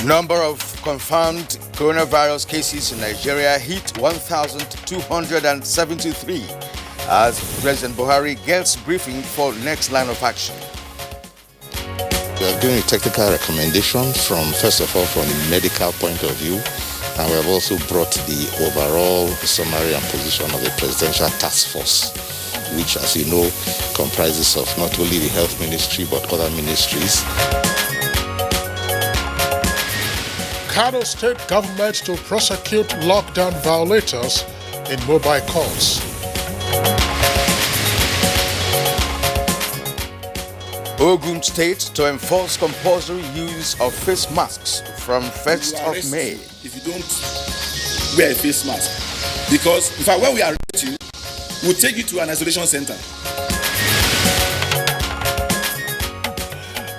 Number of confirmed coronavirus cases in Nigeria hit 1,273 as President Buhari gets briefing for next line of action. We are giving a technical recommendation first of all, from the medical point of view, and we have also brought the overall summary and position of the Presidential Task Force, which, as you know, comprises of not only the Health Ministry but other ministries. Kano State government to prosecute lockdown violators in mobile courts. Ogun State to enforce compulsory use of face masks from 1st of May. If you don't wear a face mask, because in fact when we arrest you, we'll take you to an isolation center.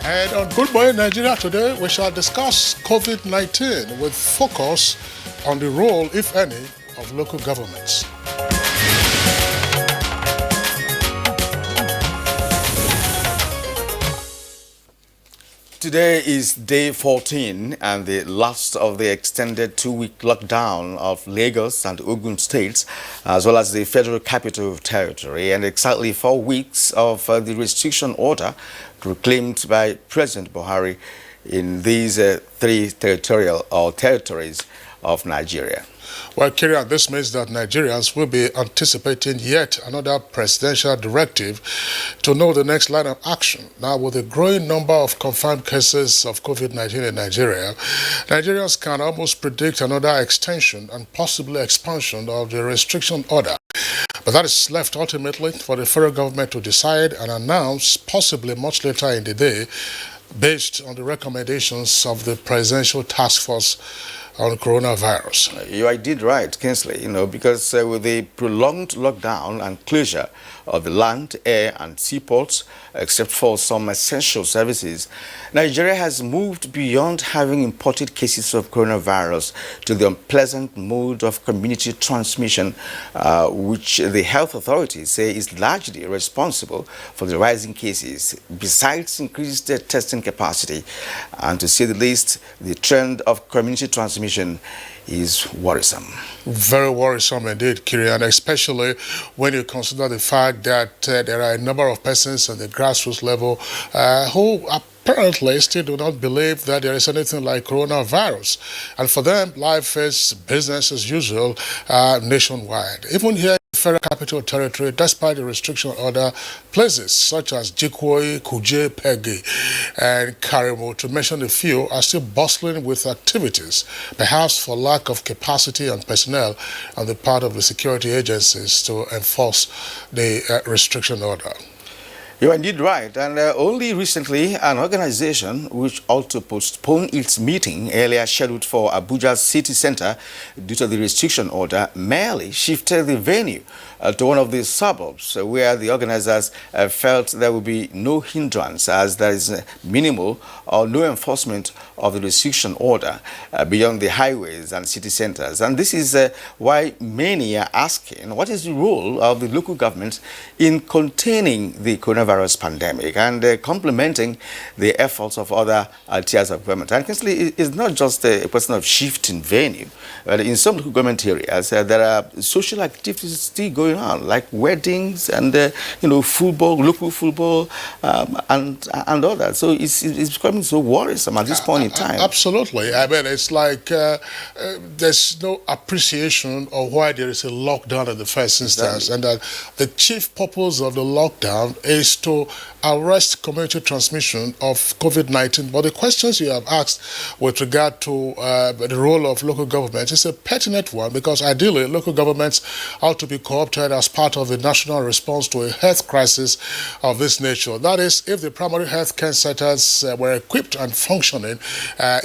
And on Good Morning Nigeria today, we shall discuss COVID-19 with focus on the role, if any, of local governments. Today is day 14 and the last of the extended 2-week lockdown of Lagos and Ogun states, as well as the Federal Capital Territory, and exactly 4 weeks of the restriction order proclaimed by President Buhari in these three territories of Nigeria. Well, Kirian, this means that Nigerians will be anticipating yet another presidential directive to know the next line of action. Now, with a growing number of confirmed cases of COVID-19 in Nigeria, Nigerians can almost predict another extension and possibly expansion of the restriction order. But that is left ultimately for the federal government to decide and announce, possibly much later in the day, based on the recommendations of the Presidential Task Force on coronavirus. You did right, Kingsley, because with the prolonged lockdown and closure of the land, air and seaports, except for some essential services, Nigeria has moved beyond having imported cases of coronavirus to the unpleasant mode of community transmission, which the health authorities say is largely responsible for the rising cases, besides increased testing capacity. And to say the least, the trend of community transmission is worrisome. Very worrisome indeed, Kirian, especially when you consider the fact that there are a number of persons at the grassroots level who apparently still do not believe that there is anything like coronavirus. And for them, life is business as usual nationwide. Even here in the Federal Capital Territory, despite the restriction order, places such as Jikoi, Kuje, Pegi, and Karimo, to mention a few, are still bustling with activities, perhaps for lack of capacity and personnel on the part of the security agencies to enforce the restriction order. You are indeed right, and only recently an organization which also postponed its meeting earlier scheduled for Abuja's city center due to the restriction order merely shifted the venue to one of the suburbs where the organizers felt there would be no hindrance as there is minimal or no enforcement of the restriction order beyond the highways and city centers. And this is why many are asking, what is the role of the local government in containing the coronavirus pandemic and complementing the efforts of other tiers of government? And Kingsley, it's not just a question of shifting venue. In some local government areas, there are social activities still going on, like weddings and football, local football, and others. So it's becoming so worrisome at this point in time. Absolutely. I mean, it's like there's no appreciation of why there is a lockdown in the first instance, and that the chief purpose of the lockdown is to arrest community transmission of COVID-19. But the questions you have asked with regard to the role of local governments is a pertinent one, because ideally local governments ought to be co-opted as part of the national response to a health crisis of this nature. That is, if the primary health care centers were equipped and functioning,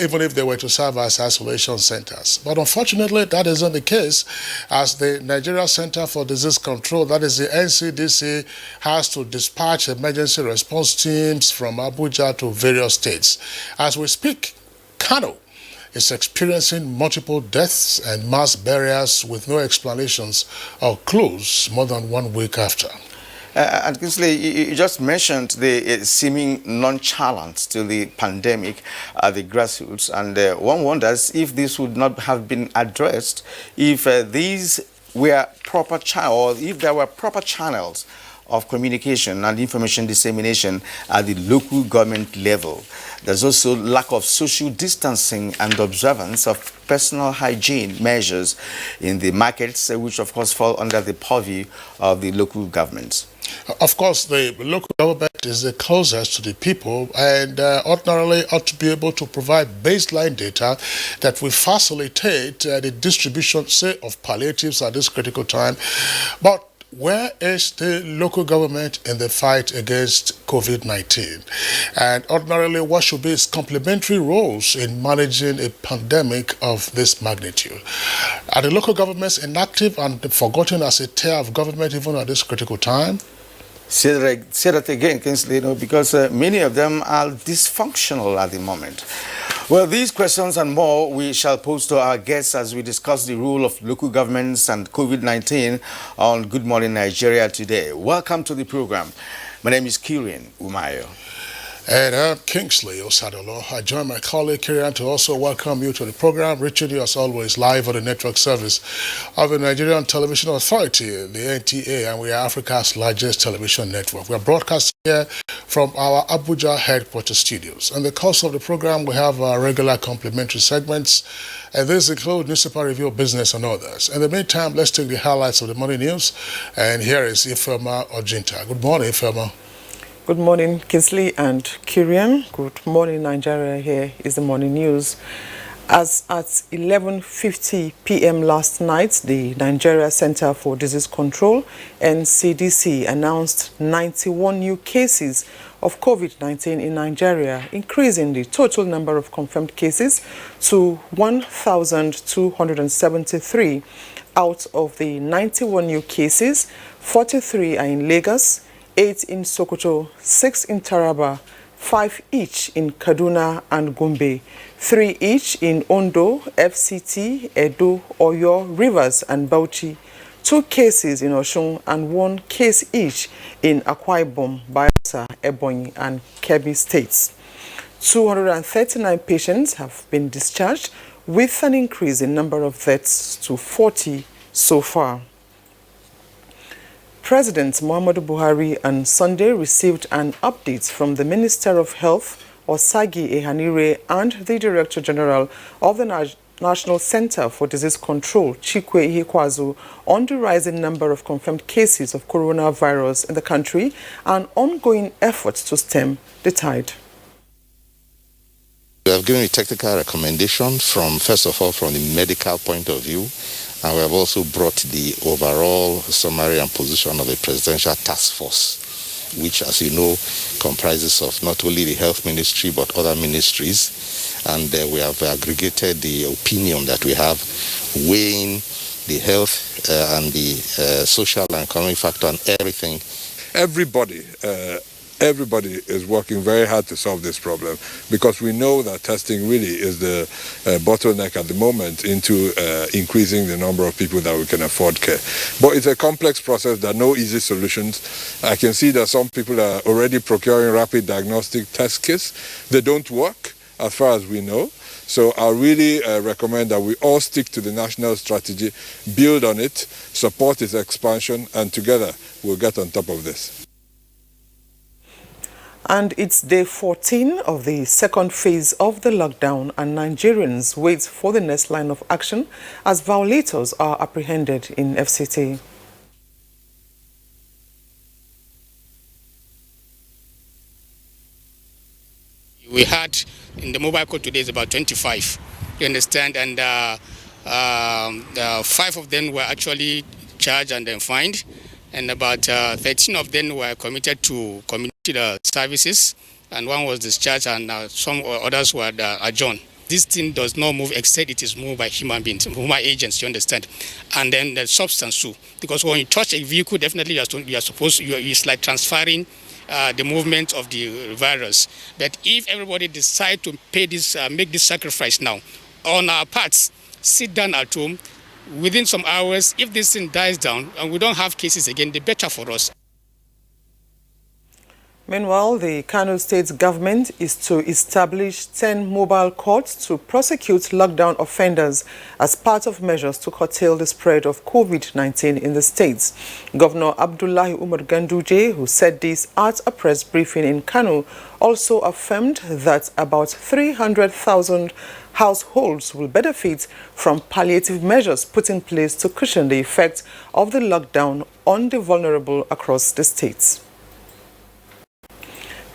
even if they were to serve as isolation centers. But unfortunately, that isn't the case, as the Nigeria Center for Disease Control, that is the NCDC, has to dispatch emergency response teams from Abuja to various states. As we speak, Kano is experiencing multiple deaths and mass burials with no explanations or clues more than 1 week after. And Kingsley, you just mentioned the seeming nonchalance to the pandemic at the grassroots, and one wonders if this would not have been addressed if these were proper or if there were proper channels of communication and information dissemination at the local government level. There's also lack of social distancing and observance of personal hygiene measures in the markets, which of course fall under the purview of the local governments. Of course, the local government is the closest to the people and ordinarily ought to be able to provide baseline data that will facilitate the distribution, say, of palliatives at this critical time. But where is the local government in the fight against COVID-19? And ordinarily, what should be its complementary roles in managing a pandemic of this magnitude? Are the local governments inactive and forgotten as a tier of government even at this critical time? Say that again, Kingsley, because many of them are dysfunctional at the moment. Well, these questions and more we shall pose to our guests as we discuss the role of local governments and COVID-19 on Good Morning Nigeria today. Welcome to the program. My name is Kirian Umayo. And I'm Kingsley Osadolo. I join my colleague Kirian to also welcome you to the program, reaching you as always live on the network service of the Nigerian Television Authority, the NTA, and we are Africa's largest television network. We are broadcasting here from our Abuja headquarters studios. In the course of the program, we have our regular complimentary segments, and these include newspaper review, business, and others. In the meantime, let's take the highlights of the morning news, and here is Ifema Ojinta. Good morning, Ifema. Good morning, Kingsley and Kirian. Good morning, Nigeria. Here is the morning news. As at 11:50 p.m. last night, the Nigeria Center for Disease Control, NCDC, announced 91 new cases of COVID-19 in Nigeria, increasing the total number of confirmed cases to 1,273. Out of the 91 new cases, 43 are in Lagos, 8 in Sokoto, 6 in Taraba, 5 each in Kaduna and Gombe, 3 each in Ondo, FCT, Edo, Oyo, Rivers and Bauchi, 2 cases in Osun and 1 case each in Akwa Ibom, Bayelsa, Ebonyi and Kebbi states. 239 patients have been discharged, with an increase in number of deaths to 40 so far. President Muhammadu Buhari on Sunday received an update from the Minister of Health, Osagi Ehanire, and the Director General of the National Center for Disease Control, Chikwe Ihekwazu, on the rising number of confirmed cases of coronavirus in the country and ongoing efforts to stem the tide. We have given a technical recommendation first of all, from the medical point of view, and we have also brought the overall summary and position of the Presidential Task Force, which, as you know, comprises of not only the Health Ministry but other ministries. And we have aggregated the opinion that we have, weighing the health and the social and economic factor and everything. Everybody is working very hard to solve this problem, because we know that testing really is the bottleneck at the moment into increasing the number of people that we can afford care. But it's a complex process. There are no easy solutions. I can see that some people are already procuring rapid diagnostic test kits. They don't work as far as we know. So I really recommend that we all stick to the national strategy, build on it, support its expansion, and together we'll get on top of this. And it's day 14 of the second phase of the lockdown, and Nigerians wait for the next line of action as violators are apprehended in FCT. We had in the mobile code today is about 25, you understand, and 5 of them were actually charged and then fined, and about 13 of them were committed to community services, and 1 was discharged, and some others were adjourned. This thing does not move except it is moved by human beings, human agents, you understand, and then the substance too, because when you touch a vehicle, definitely it's like transferring the movement of the virus. But if everybody decide to pay this, make this sacrifice now, on our parts, sit down at home, within some hours, if this thing dies down and we don't have cases again, the better for us. Meanwhile, the Kano State government is to establish 10 mobile courts to prosecute lockdown offenders as part of measures to curtail the spread of COVID-19 in the states. Governor Abdullahi Umar Ganduje, who said this at a press briefing in Kano, also affirmed that about 300,000 households will benefit from palliative measures put in place to cushion the effect of the lockdown on the vulnerable across the states.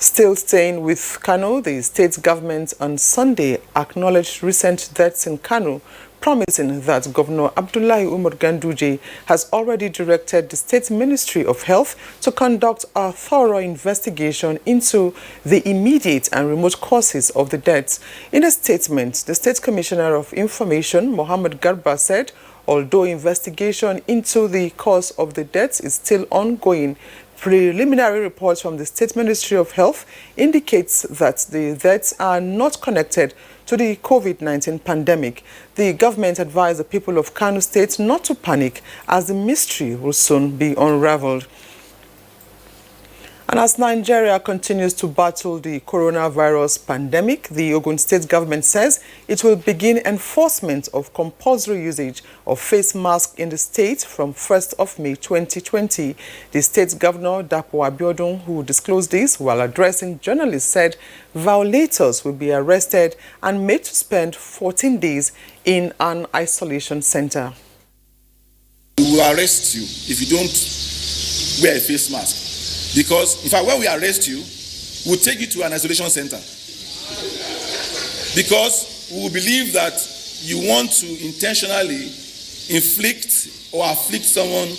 Still staying with Kano, the state government on Sunday acknowledged recent deaths in Kano, promising that Governor Abdullahi Umar Ganduje has already directed the State Ministry of Health to conduct a thorough investigation into the immediate and remote causes of the deaths. In a statement, the State Commissioner of Information, Mohammed Garba, said although investigation into the cause of the deaths is still ongoing, preliminary reports from the State Ministry of Health indicates that the deaths are not connected to the COVID-19 pandemic. The government advised the people of Kano State not to panic as the mystery will soon be unraveled. And as Nigeria continues to battle the coronavirus pandemic, the Ogun State government says it will begin enforcement of compulsory usage of face masks in the state from 1st of May 2020. The state governor, Dapo Abiodun, who disclosed this while addressing journalists, said violators will be arrested and made to spend 14 days in an isolation center. We will arrest you if you don't wear a face mask. Because, in fact, when we arrest you, we'll take you to an isolation center. Because we will believe that you want to intentionally inflict or afflict someone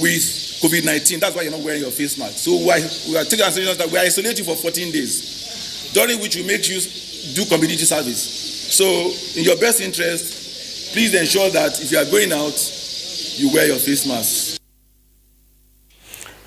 with COVID-19. That's why you're not wearing your face mask. So we are taking an isolation center. We isolate you for 14 days, during which we make you do community service. So, in your best interest, please ensure that if you are going out, you wear your face mask.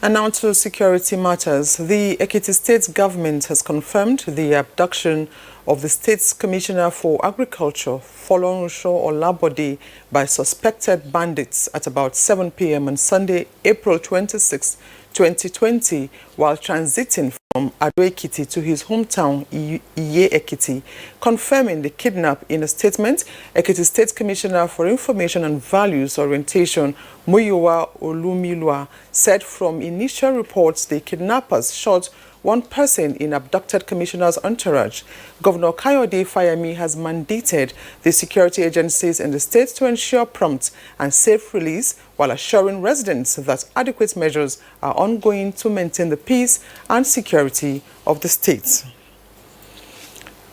And now to security matters. The Ekiti State government has confirmed the abduction of the state's commissioner for agriculture, Folorunsho Olabode, by suspected bandits at about 7 p.m. on Sunday, April 26, 2020, while transiting from Ado-Ekiti to his hometown, Iye-Ekiti. Confirming the kidnap in a statement, Ekiti State Commissioner for Information and Values Orientation, Muyiwa Olumilwa, said from initial reports the kidnappers shot one person in abducted commissioner's entourage. Governor Kayode Fayemi has mandated the security agencies in the state to ensure prompt and safe release while assuring residents that adequate measures are ongoing to maintain the peace and security of the state.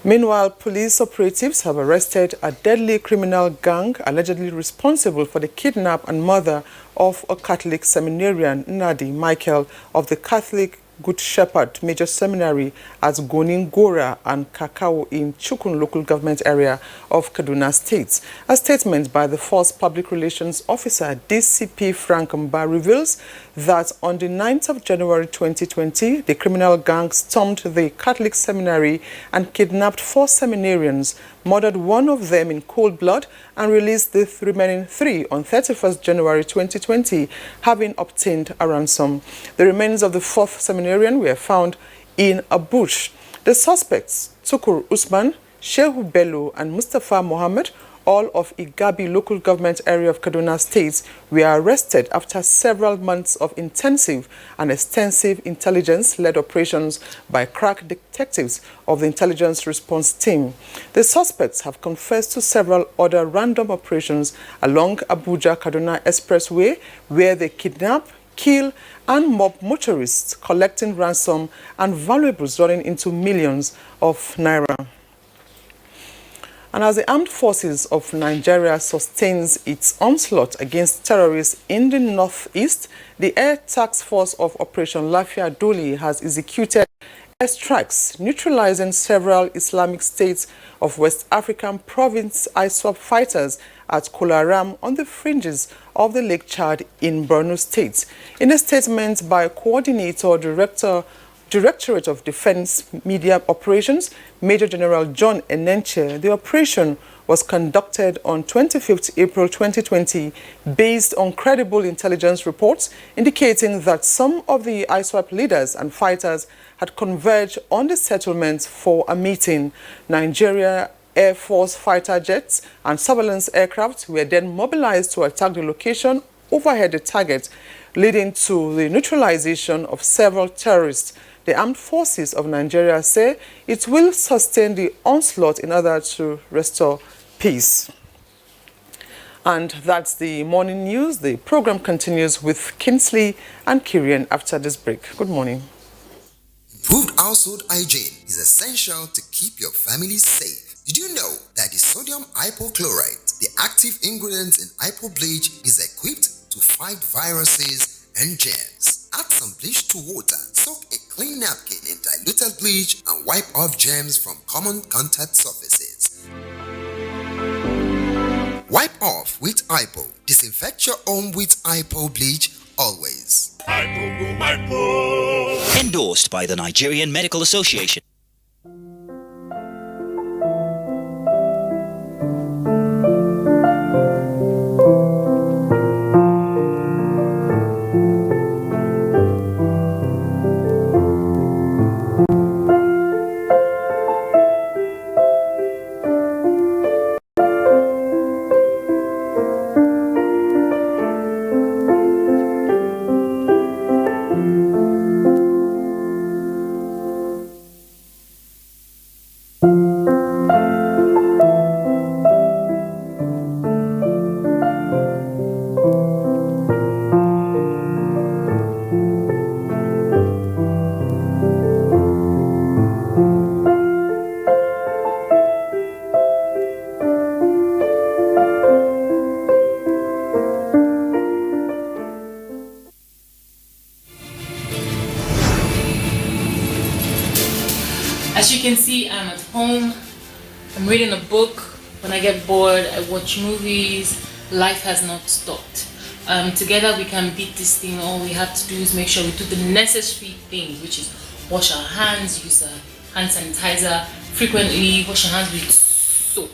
Meanwhile, police operatives have arrested a deadly criminal gang allegedly responsible for the kidnap and murder of a Catholic seminarian, Nnadi Michael, of the Catholic Good Shepherd Major Seminary at Goningora and Kakao in Chukun local government area of Kaduna State. A statement by the Force Public Relations Officer, DCP Frank Mba, reveals that on the 9th of January 2020, the criminal gang stormed the Catholic seminary and kidnapped 4 seminarians, murdered one of them in cold blood, and released the remaining 3 on 31st January 2020, having obtained a ransom. The remains of the 4th seminarian were found in a bush. The suspects, Tukur Usman, Shehu Bello, and Mustafa Mohammed, all of Igabi local government area of Kaduna State, were arrested after several months of intensive and extensive intelligence-led operations by crack detectives of the Intelligence Response Team. The suspects have confessed to several other random operations along Abuja-Kaduna Expressway, where they kidnap, kill, and mob motorists, collecting ransom and valuables running into millions of naira. And as the armed forces of Nigeria sustains its onslaught against terrorists in the northeast, the Air Task Force of Operation Lafia Doli has executed airstrikes, neutralizing several Islamic states of West African province ISWAP fighters at Kolaram on the fringes of the Lake Chad in Borno State. In a statement by Coordinator Director Directorate of Defense Media Operations, Major General John Enenche, the operation was conducted on 25th April 2020 based on credible intelligence reports indicating that some of the ISWAP leaders and fighters had converged on the settlement for a meeting. Nigeria Air Force fighter jets and surveillance aircraft were then mobilized to attack the location overhead the target, leading to the neutralization of several terrorists. The armed forces of Nigeria say it will sustain the onslaught in order to restore peace. And that's the morning news. The program continues with Kinsley and Kirian after this break. Good morning. Improved household hygiene is essential to keep your family safe. Did you know that the sodium hypochlorite, the active ingredient in hypo bleach, is equipped to fight viruses and germs? Add some bleach to water, soak a clean napkin in diluted bleach and wipe off germs from common contact surfaces. Wipe off with hypo. Disinfect your home with hypo bleach always. Endorsed by the Nigerian Medical Association. As you can see, I'm at home, I'm reading a book. When I get bored, I watch movies. Life has not stopped. Together we can beat this thing. All we have to do is make sure we do the necessary things, which is wash our hands, use hand sanitizer, frequently wash your hands with soap.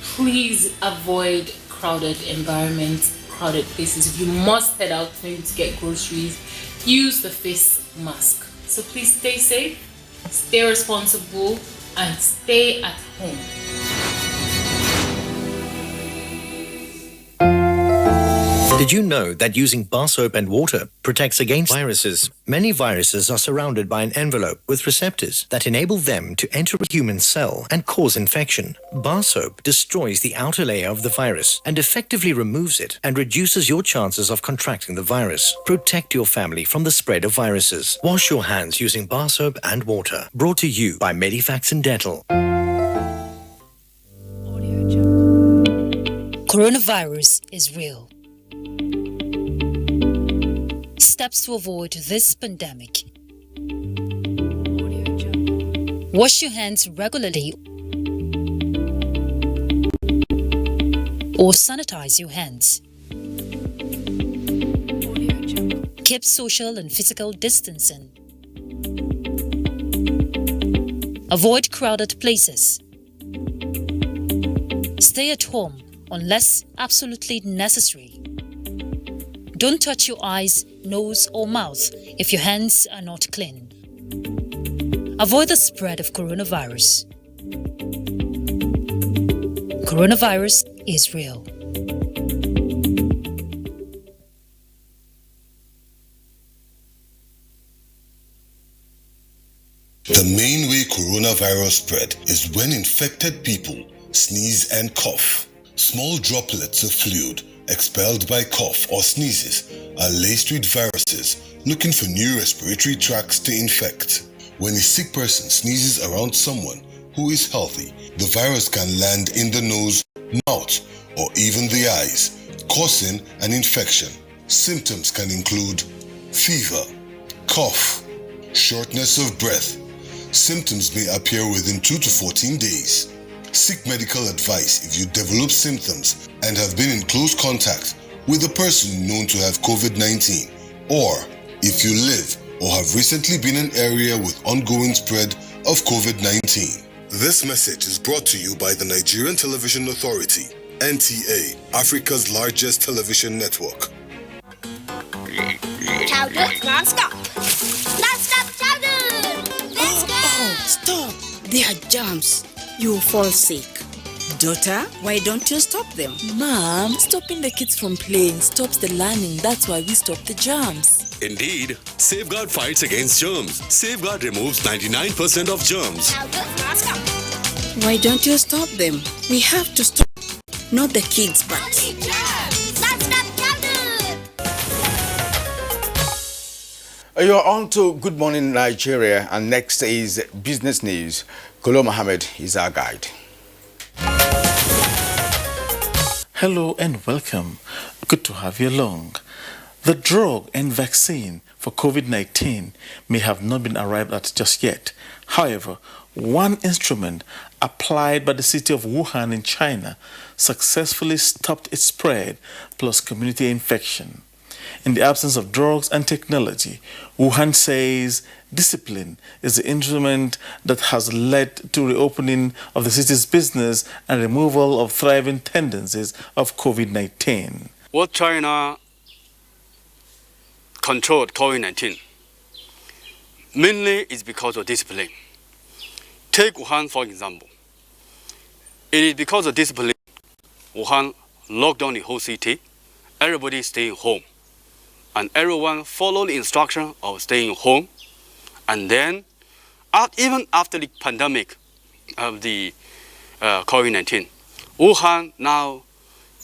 Please avoid crowded environments, crowded places. If you must head out maybe to get groceries, use the face mask. So please stay safe, stay responsible, and stay at home. Did you know that using bar soap and water protects against viruses? Many viruses are surrounded by an envelope with receptors that enable them to enter a human cell and cause infection. Bar soap destroys the outer layer of the virus and effectively removes it and reduces your chances of contracting the virus. Protect your family from the spread of viruses. Wash your hands using bar soap and water. Brought to you by Medifax and Dental. Coronavirus is real. Steps to avoid this pandemic. Wash your hands regularly or sanitize your hands. Keep social and physical distancing. Avoid crowded places. Stay at home unless absolutely necessary. Don't touch your eyes, nose or mouth if your hands are not clean. Avoid the spread of coronavirus. Coronavirus is real. The main way coronavirus spread is when infected people sneeze and cough. Small droplets of fluid expelled by cough or sneezes are laced with viruses looking for new respiratory tracts to infect. When a sick person sneezes around someone who is healthy, the virus can land in the nose, mouth, or even the eyes, causing an infection. Symptoms can include fever, cough, shortness of breath. Symptoms may appear within 2 to 14 days. Seek medical advice if you develop symptoms and have been in close contact with a person known to have COVID-19, or if you live or have recently been an area with ongoing spread of COVID-19. This message is brought to you by the Nigerian Television Authority, NTA, Africa's largest television network. Childhood non-stop. Non-stop childhood. Let's go. Oh, stop. They are germs. You'll fall sick. Daughter, why don't you stop them? Mom, stopping the kids from playing stops the learning. That's why we stop the germs. Indeed, Safeguard fights against germs. Safeguard removes 99% of germs. Why don't you stop them? We have to stop. Not the kids, but... You're on to Good Morning Nigeria, and next is business news. Kolo Mohammed is our guide. Hello and welcome. Good to have you along. The drug and vaccine for COVID-19 may have not been arrived at just yet. However, one instrument applied by the city of Wuhan in China successfully stopped its spread plus community infection. In the absence of drugs and technology, Wuhan says discipline is the instrument that has led to reopening of the city's business and removal of thriving tendencies of COVID-19. What China controlled COVID-19 mainly is because of discipline. Take Wuhan for example. It is because of discipline Wuhan locked down the whole city, everybody staying home. And everyone followed the instruction of staying home. And then, even after the pandemic of the COVID-19, Wuhan now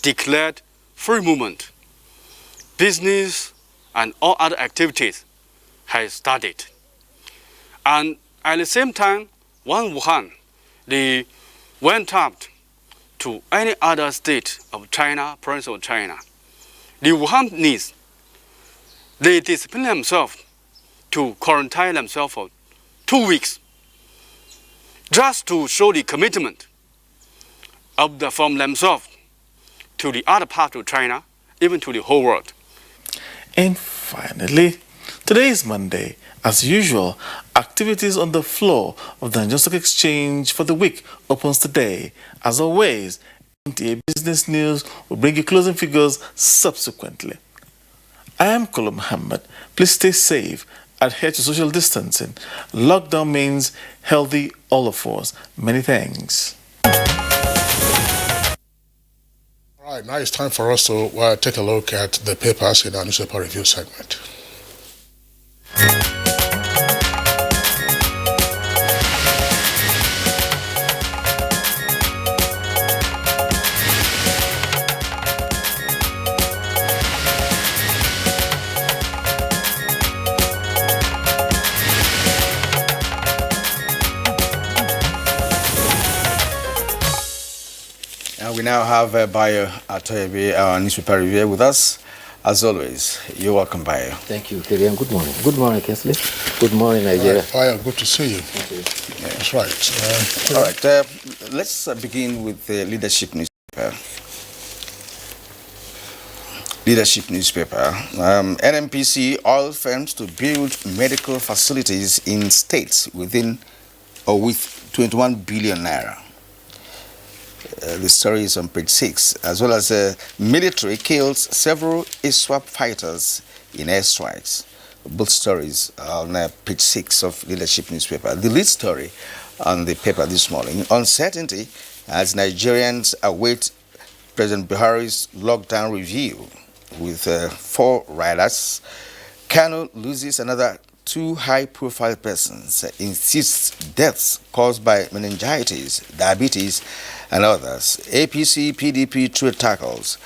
declared free movement. Business and all other activities has started. And at the same time, when Wuhan, they went up to any other state of China, province of China, the Wuhanese, they discipline themselves to quarantine themselves for 2 weeks, just to show the commitment from themselves to the other part of China, even to the whole world. And finally, today is Monday. As usual, activities on the floor of the Nigerian Stock Exchange for the week opens today. As always, NTA Business News will bring you closing figures subsequently. I am Kolo Mohammed. Please stay safe, adhere to social distancing. Lockdown means healthy all of us. Many thanks. All right, now it's time for us to take a look at the papers in our newspaper review segment. We now have Bayo Atoyebe, our newspaper reviewer, with us. As always, you're welcome, Bayo. Thank you, Kirian. Good morning. Good morning, Kinsley. Good morning, Nigeria. Bayo, good to see you. Thank you. Yeah, that's right. All right, let's begin with the leadership newspaper. Leadership newspaper. NNPC oil firms to build medical facilities in states within or with 21 billion naira. The story is on page 6, as well as military kills several ISWAP fighters in airstrikes. Both stories are on page 6 of leadership newspaper. The lead story on the paper this morning: uncertainty as Nigerians await President Buhari's lockdown review. With 4 riders, Kano loses another 2 high-profile persons, insists deaths caused by meningitis, diabetes, and others. APC, PDP trade tackles.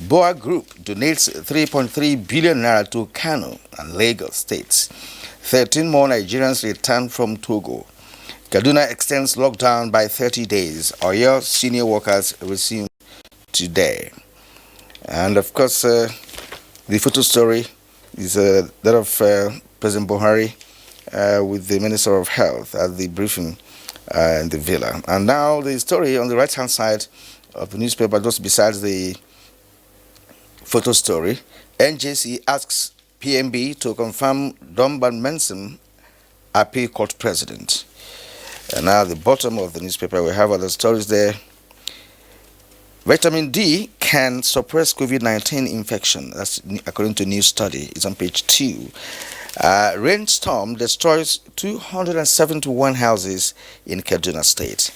Boa Group donates 3.3 billion naira to Kano and Lagos states. 13 more Nigerians return from Togo. Kaduna extends lockdown by 30 days. Oyo senior workers resume today. And of course, the photo story is that of President Buhari with the Minister of Health at the briefing in the villa. And now the story on the right-hand side of the newspaper, just besides the photo story: NJC asks PMB to confirm Domban Mensum Appeal Court President. And now at the bottom of the newspaper, we have other stories there. Vitamin D can suppress COVID-19 infection. That's according to a new study. It's on page 2. Rainstorm destroys 271 houses in Kaduna State.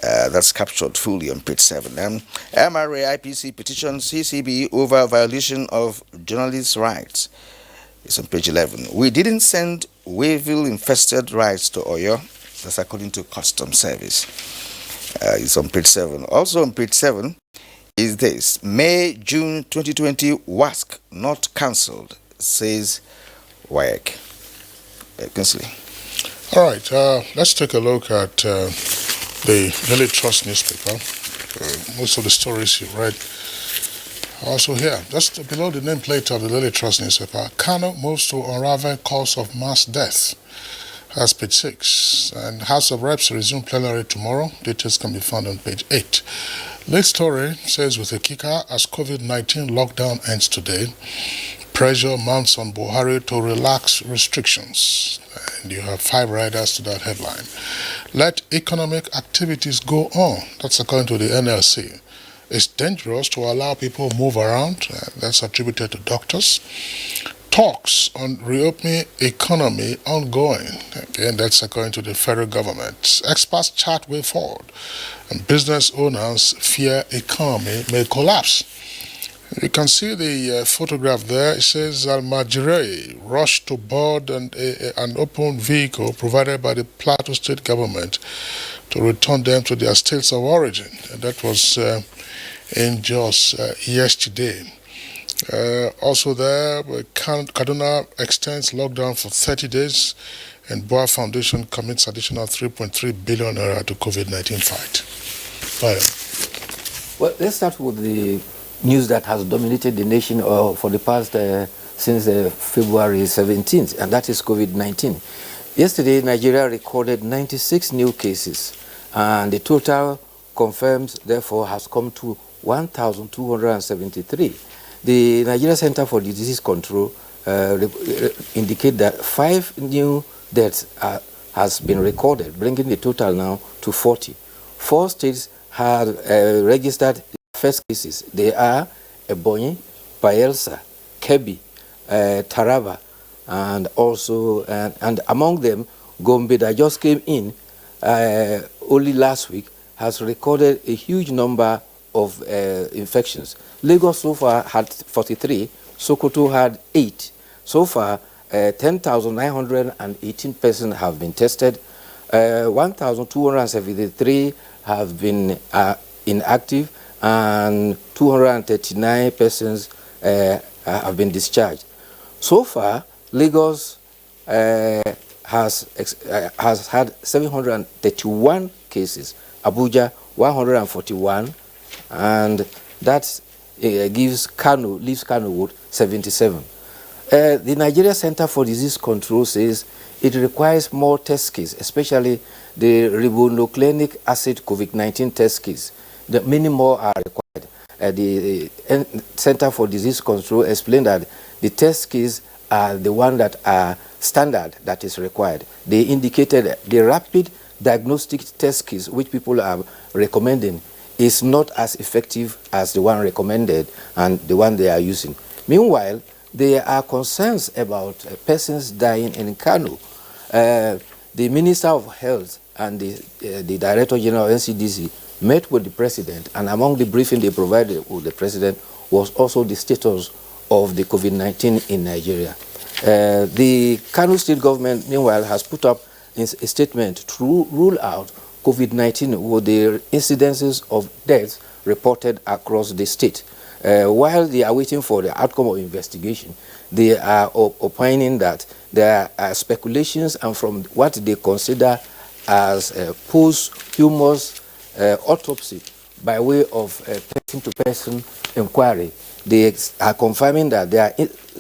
That's captured fully on page 7. MRA IPC petitions CCB over violation of journalists' rights. It's on page 11. We didn't send weevil-infested rice to Oyo. That's according to Customs Service. It's on page 7. Also on page 7 is this. May-June 2020 WASC not cancelled, says WAEC. Kinsley. All right, let's take a look at the Daily Trust newspaper. Most of the stories you read are also here. Just below the nameplate of the Daily Trust newspaper, Kano moves to unravel cause of mass death. That's page 6. And House of Reps resume plenary tomorrow. Details can be found on page 8. Late story says with a kicker, as COVID-19 lockdown ends today, pressure mounts on Buhari to relax restrictions. And you have 5 riders to that headline. Let economic activities go on. That's according to the NLC. It's dangerous to allow people to move around. That's attributed to doctors. Talks on reopening economy ongoing. Again, that's according to the federal government. Experts chart way forward. And business owners fear economy may collapse. You can see the photograph there. It says Almajire rushed to board an open vehicle provided by the Plateau State government to return them to their states of origin. And that was in Jos yesterday. Also there, Kaduna extends lockdown for 30 days and Boa Foundation commits additional 3.3 billion naira to COVID-19 fight. Well, let's start with the news that has dominated the nation for the past since February 17th, and that is COVID-19. Yesterday, Nigeria recorded 96 new cases, and the total confirmed, therefore, has come to 1,273. The Nigeria Center for Disease Control indicate that 5 new deaths has been recorded, bringing the total now to 40. 4 states have registered first cases. They are Ebonyi, Bayelsa, Kebbi, Taraba, and also and among them, Gombe that just came in only last week has recorded a huge number of infections. Lagos so far had 43, Sokoto had 8. So far, 10,918 persons have been tested, 1,273 have been inactive, and 239 persons have been discharged. So far, Lagos has had 731 cases, Abuja 141, and that leaves Kano with 77. The Nigeria Center for Disease Control says it requires more test kits, especially the ribonucleic acid COVID-19 test kits. Many more are required. The Center for Disease Control explained that the test kits are the one that are standard that is required. They indicated the rapid diagnostic test kits which people are recommending is not as effective as the one recommended and the one they are using. Meanwhile, there are concerns about persons dying in Kano. The Minister of Health and the Director General of NCDC met with the President, and among the briefing they provided with the President was also the status of the COVID-19 in Nigeria. The Kano State government, meanwhile, has put up a statement to rule out COVID-19 with the incidences of deaths reported across the state. While they are waiting for the outcome of investigation, they are opining that there are speculations, and from what they consider as posthumous autopsy by way of person-to-person inquiry, they are confirming that there are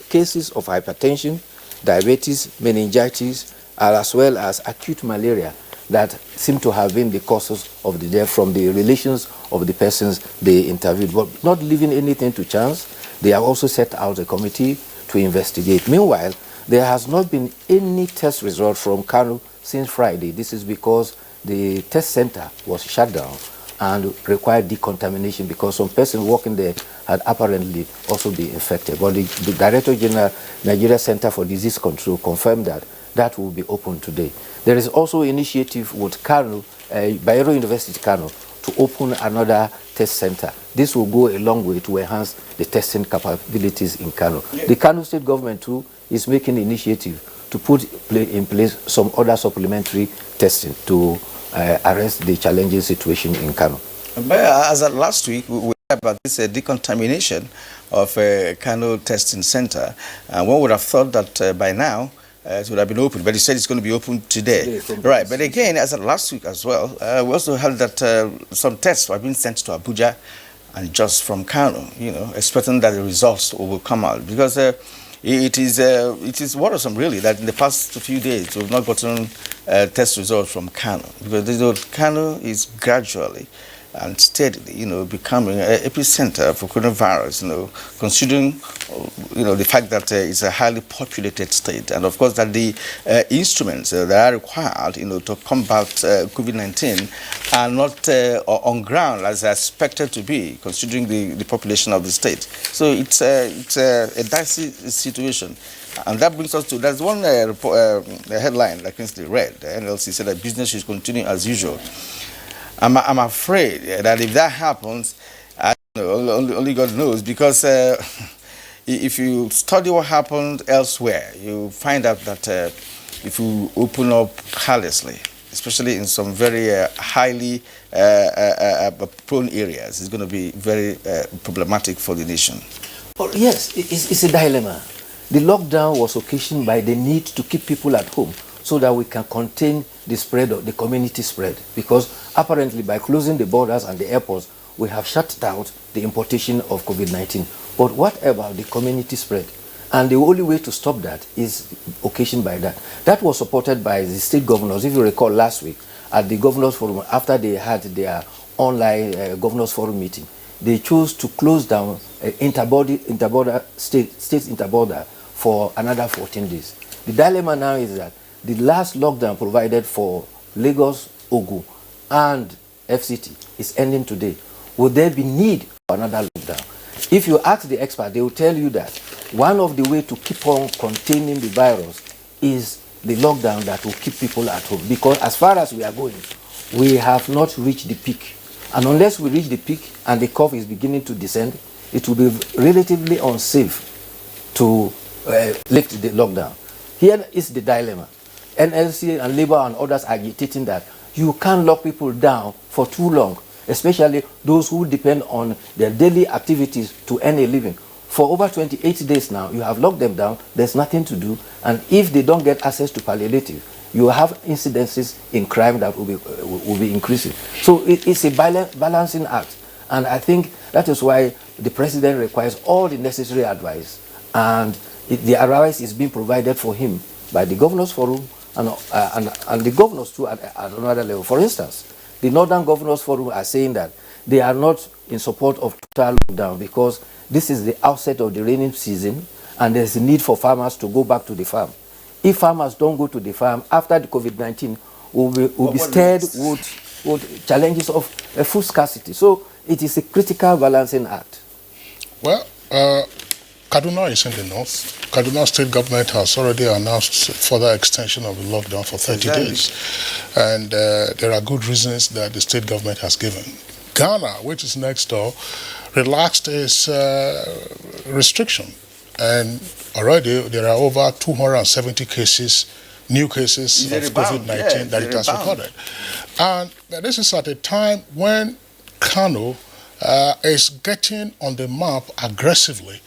cases of hypertension, diabetes, meningitis, as well as acute malaria that seem to have been the causes of the death from the relations of the persons they interviewed. But not leaving anything to chance, they have also set out a committee to investigate. Meanwhile, there has not been any test result from Kano since Friday. This is because the test center was shut down and required decontamination because some person working there had apparently also been infected. But the Director General, Nigeria Center for Disease Control, confirmed that that will be open today. There is also initiative with Kano, Bayero University Kano, to open another test center. This will go a long way to enhance the testing capabilities in Kano. Yeah. The Kano state government too is making initiative to put in place some other supplementary testing to arrest the challenging situation in Kano. But as of last week, we heard about this decontamination of Kano testing center, and one would have thought that by now it would have been open, but he said it's going to be open today. Right, but again, as of last week as well, we also heard that some tests were being sent to Abuja and just from Kano, you know, expecting that the results will come out, because it is worrisome really that in the past few days we've not gotten test results from Kano, because Kano is gradually and steadily, you know, becoming an epicenter for coronavirus, you know, considering, you know, the fact that it's a highly populated state, and of course that the instruments that are required, you know, to combat COVID-19 are not on ground as expected to be, considering the population of the state. So it's a dicey situation. And that brings us to, there's one headline that Kingsley read. The NLC said that business should continue as usual. I'm afraid that if that happens, I don't know, only God knows, because if you study what happened elsewhere, you find out that if you open up carelessly, especially in some very highly prone areas, it's going to be very problematic for the nation. Well, yes, it's a dilemma. The lockdown was occasioned by the need to keep people at home so that we can contain the spread of the community spread, because apparently by closing the borders and the airports, we have shut down the importation of COVID-19. But what about the community spread? And the only way to stop that is occasioned by that. That was supported by the state governors. If you recall last week at the governors forum, after they had their online governors forum meeting, they chose to close down states interborder for another 14 days. The dilemma now is that the last lockdown provided for Lagos, Ogun, and FCT is ending today. Will there be need for another lockdown? If you ask the expert, they will tell you that one of the ways to keep on containing the virus is the lockdown that will keep people at home. Because as far as we are going, we have not reached the peak. And unless we reach the peak and the curve is beginning to descend, it will be relatively unsafe to lift the lockdown. Here is the dilemma. NLC and Labour and others are agitating that you can't lock people down for too long, especially those who depend on their daily activities to earn a living. For over 28 days now, you have locked them down, there's nothing to do, and if they don't get access to palliative, you have incidences in crime that will be increasing. So it's a balancing act, and I think that is why the president requires all the necessary advice, and the advice is being provided for him by the Governors Forum and the governors too at another level. For instance, the Northern Governors Forum are saying that they are not in support of total lockdown because this is the outset of the rainy season and there's a need for farmers to go back to the farm. If farmers don't go to the farm after the COVID-19, will be stirred with challenges of food scarcity. So it is a critical balancing act. Well, Kaduna is in the north. Kaduna state government has already announced further extension of the lockdown for 30 days. And there are good reasons that the state government has given. Ghana, which is next door, relaxed its restriction. And already there are over 270 cases, new cases of COVID-19 that it has recorded. And this is at a time when Kano is getting on the map aggressively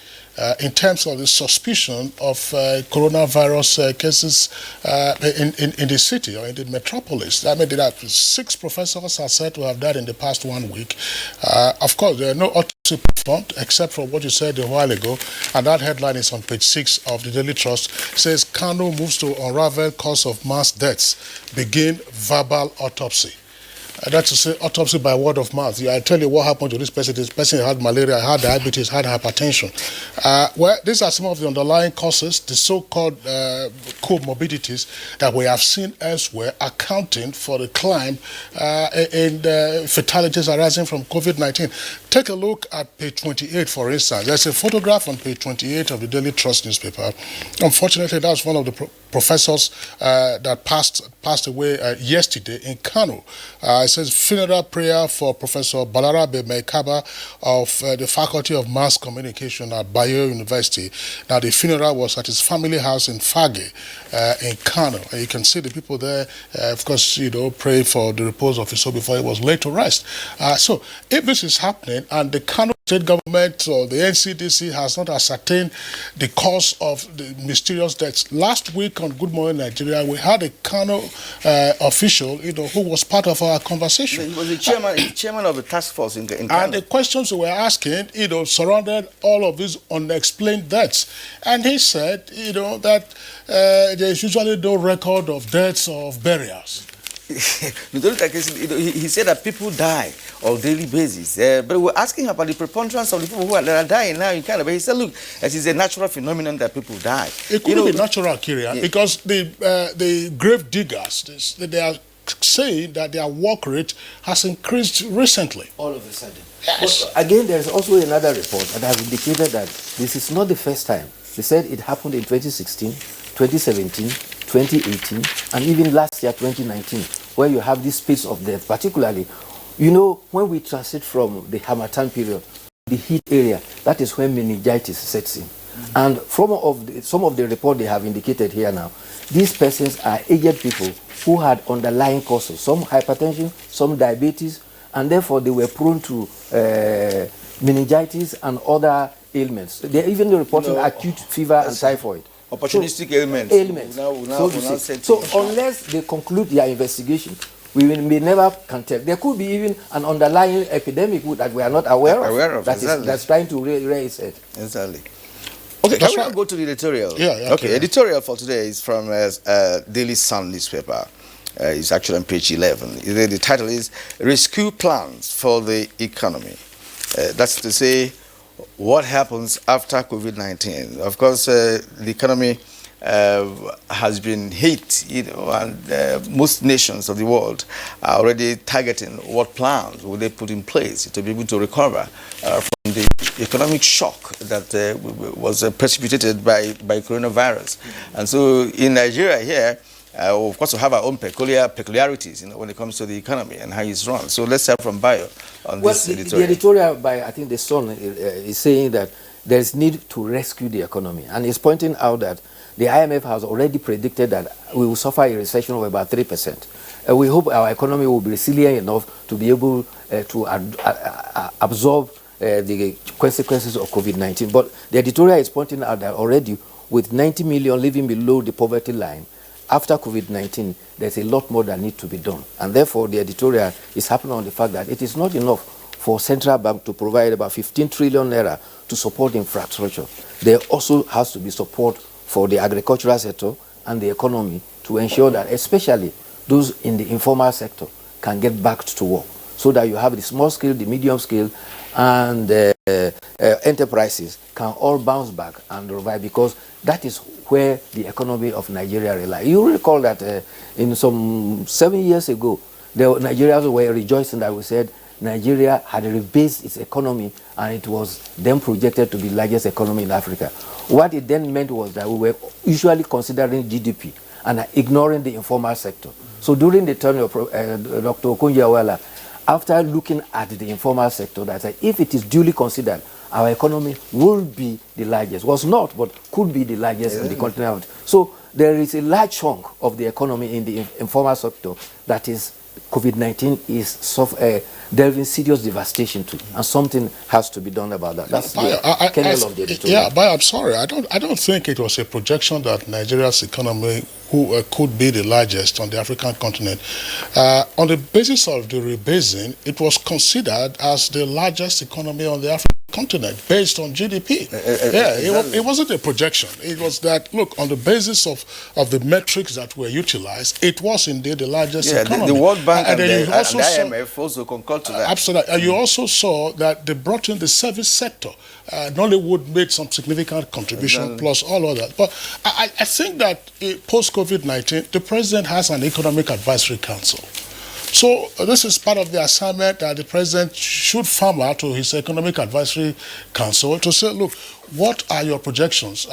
in terms of the suspicion of coronavirus cases in the city or in the metropolis. I mean, there are 6 professors are said to have died in the past 1 week. Of course, there are no autopsy performed except for what you said a while ago, and that headline is on page 6 of the Daily Trust. It says, Kano moves to unravel cause of mass deaths, begin verbal autopsy. That's to say autopsy by word of mouth. I tell you what happened to this person. This person had malaria, had diabetes, had hypertension. Well, these are some of the underlying causes, the so-called comorbidities that we have seen elsewhere, accounting for the climb in fatalities arising from COVID-19. Take a look at page 28, for instance. There's a photograph on page 28 of the Daily Trust newspaper. Unfortunately, that's one of the professors that passed away yesterday in Kano. It says funeral prayer for Professor Balarabe Mekaba of the Faculty of Mass Communication at Bayo University. Now, the funeral was at his family house in Fage in Kano. And you can see the people there, of course, praying for the repose of his soul before he was laid to rest. So, if this is happening and the Kano state government or the NCDC has not ascertained the cause of the mysterious deaths. Last week on Good Morning Nigeria, we had a Kano official, who was part of our conversation. He was the chairman of the task force in Kano. And the questions we were asking, surrounded all of these unexplained deaths. And he said, that there is usually no record of deaths or of burials. He said that people die on a daily basis. But we're asking about the preponderance of the people that are dying now in Canada. But he said, look, it is a natural phenomenon that people die. It could be natural, Kyrian, because the grave diggers, they are saying that their work rate has increased recently. All of a sudden. Yes. But again, there's also another report that has indicated that this is not the first time. They said it happened in 2016, 2017, 2018, and even last year, 2019, where you have this pace of death, particularly, when we transit from the Harmattan period, the heat area, that is when meningitis sets in. And from some of the report they have indicated here now, these persons are aged people who had underlying causes, some hypertension, some diabetes, and therefore they were prone to meningitis and other ailments. They're even reporting acute fever and typhoid. Opportunistic ailments. So unless they conclude their investigation, we may never can tell. There could be even an underlying epidemic that we are not aware of that's trying to rear its head. Exactly. Okay, can we now go to the editorial? Yeah. Okay, editorial for today is from Daily Sun newspaper. It's actually on page 11. The title is Rescue Plans for the Economy. That's to say, what happens after COVID-19? Of course, the economy has been hit, and most nations of the world are already targeting what plans will they put in place to be able to recover from the economic shock that was precipitated by coronavirus. And so in Nigeria here, of course, we have our own peculiarities, when it comes to the economy and how it's run. So let's start from Bayo on this editorial. The editorial by, I think, the Sun is saying that there is need to rescue the economy, and it's pointing out that the IMF has already predicted that we will suffer a recession of about 3%. We hope our economy will be resilient enough to be able to absorb the consequences of COVID-19. But the editorial is pointing out that already, with 90 million living below the poverty line, after COVID-19, there's a lot more that needs to be done. And therefore, the editorial is happening on the fact that it is not enough for central bank to provide about 15 trillion naira to support infrastructure. There also has to be support for the agricultural sector and the economy to ensure that especially those in the informal sector can get back to work, so that you have the small scale, the medium scale, and enterprises can all bounce back and revive, because that is where the economy of Nigeria relies. You recall that in some 7 years ago, the Nigerians were rejoicing that we said Nigeria had rebased its economy and it was then projected to be the largest economy in Africa. What it then meant was that we were usually considering GDP and ignoring the informal sector. So during the term of Dr. Okonjo-Iweala, after looking at the informal sector, that if it is duly considered, our economy will be the largest. Was not, but could be the largest in the continent. So there is a large chunk of the economy in the informal sector that is COVID-19 is delving serious devastation to, and something has to be done about that. That's the kernel of the editorial. Yeah, but I'm sorry, I don't think it was a projection that Nigeria's economy could be the largest on the African continent. On the basis of the rebasing, it was considered as the largest economy on the African continent based on GDP. It wasn't a projection. It was that, look, on the basis of the metrics that were utilized, it was indeed the largest economy. The World Bank and the also IMF also concurred to that. Absolutely. And you also saw that they brought in the service sector. Nollywood made some significant contribution, plus all of that. But I think that post-COVID-19, the president has an economic advisory council. So this is part of the assignment that the president should farm out to his economic advisory council to say, look, what are your projections?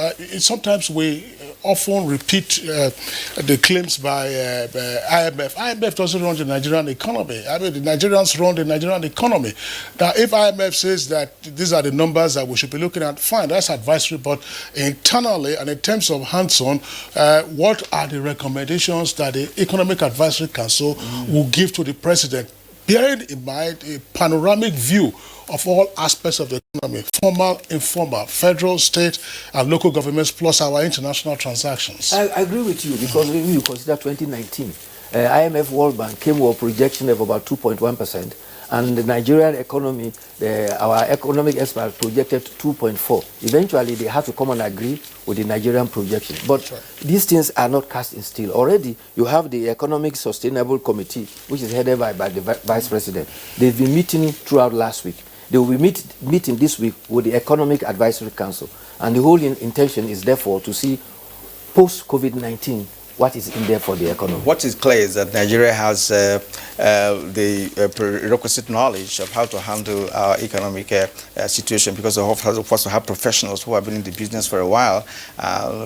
Sometimes we often repeat the claims by IMF. IMF doesn't run the Nigerian economy. I mean, the Nigerians run the Nigerian economy. Now, if IMF says that these are the numbers that we should be looking at, fine, that's advisory. But internally and in terms of hands-on, what are the recommendations that the Economic Advisory Council will give to the president, bearing in mind a panoramic view of all aspects of the economy, formal, informal, federal, state, and local governments, plus our international transactions? I agree with you, because when you consider 2019, IMF World Bank came with a projection of about 2.1%, and the Nigerian economy, our economic experts projected 2.4. Eventually, they had to come and agree with the Nigerian projection. But these things are not cast in steel. Already, you have the Economic Sustainable Committee, which is headed by the Vice President. They've been meeting throughout last week. They will be meeting this week with the Economic Advisory Council. And the whole intention is therefore to see post-COVID-19 what is in there for the economy. What is clear is that Nigeria has the prerequisite knowledge of how to handle our economic situation, because of course we have professionals who have been in the business for a while.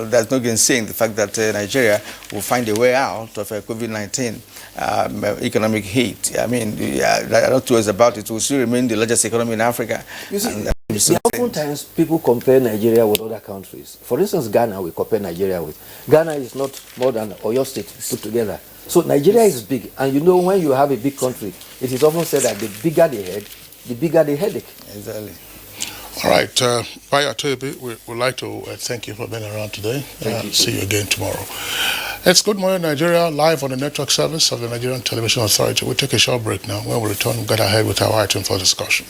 There's no saying the fact that Nigeria will find a way out of COVID-19 economic heat. I mean, I'm not too worried about it. We'll still remain the largest economy in Africa. You see, oftentimes people compare Nigeria with other countries. For instance, Ghana, we compare Nigeria with. Ghana is not more than Oyo State put together. So Nigeria is big. And you know, when you have a big country, it is often said that the bigger the head, the bigger the headache. Exactly. All right. Baya Toyobi, we would like to thank you for being around today. See you again tomorrow. It's Good Morning Nigeria, live on the network service of the Nigerian Television Authority. We'll take a short break now. When we return, we'll get ahead with our item for discussion.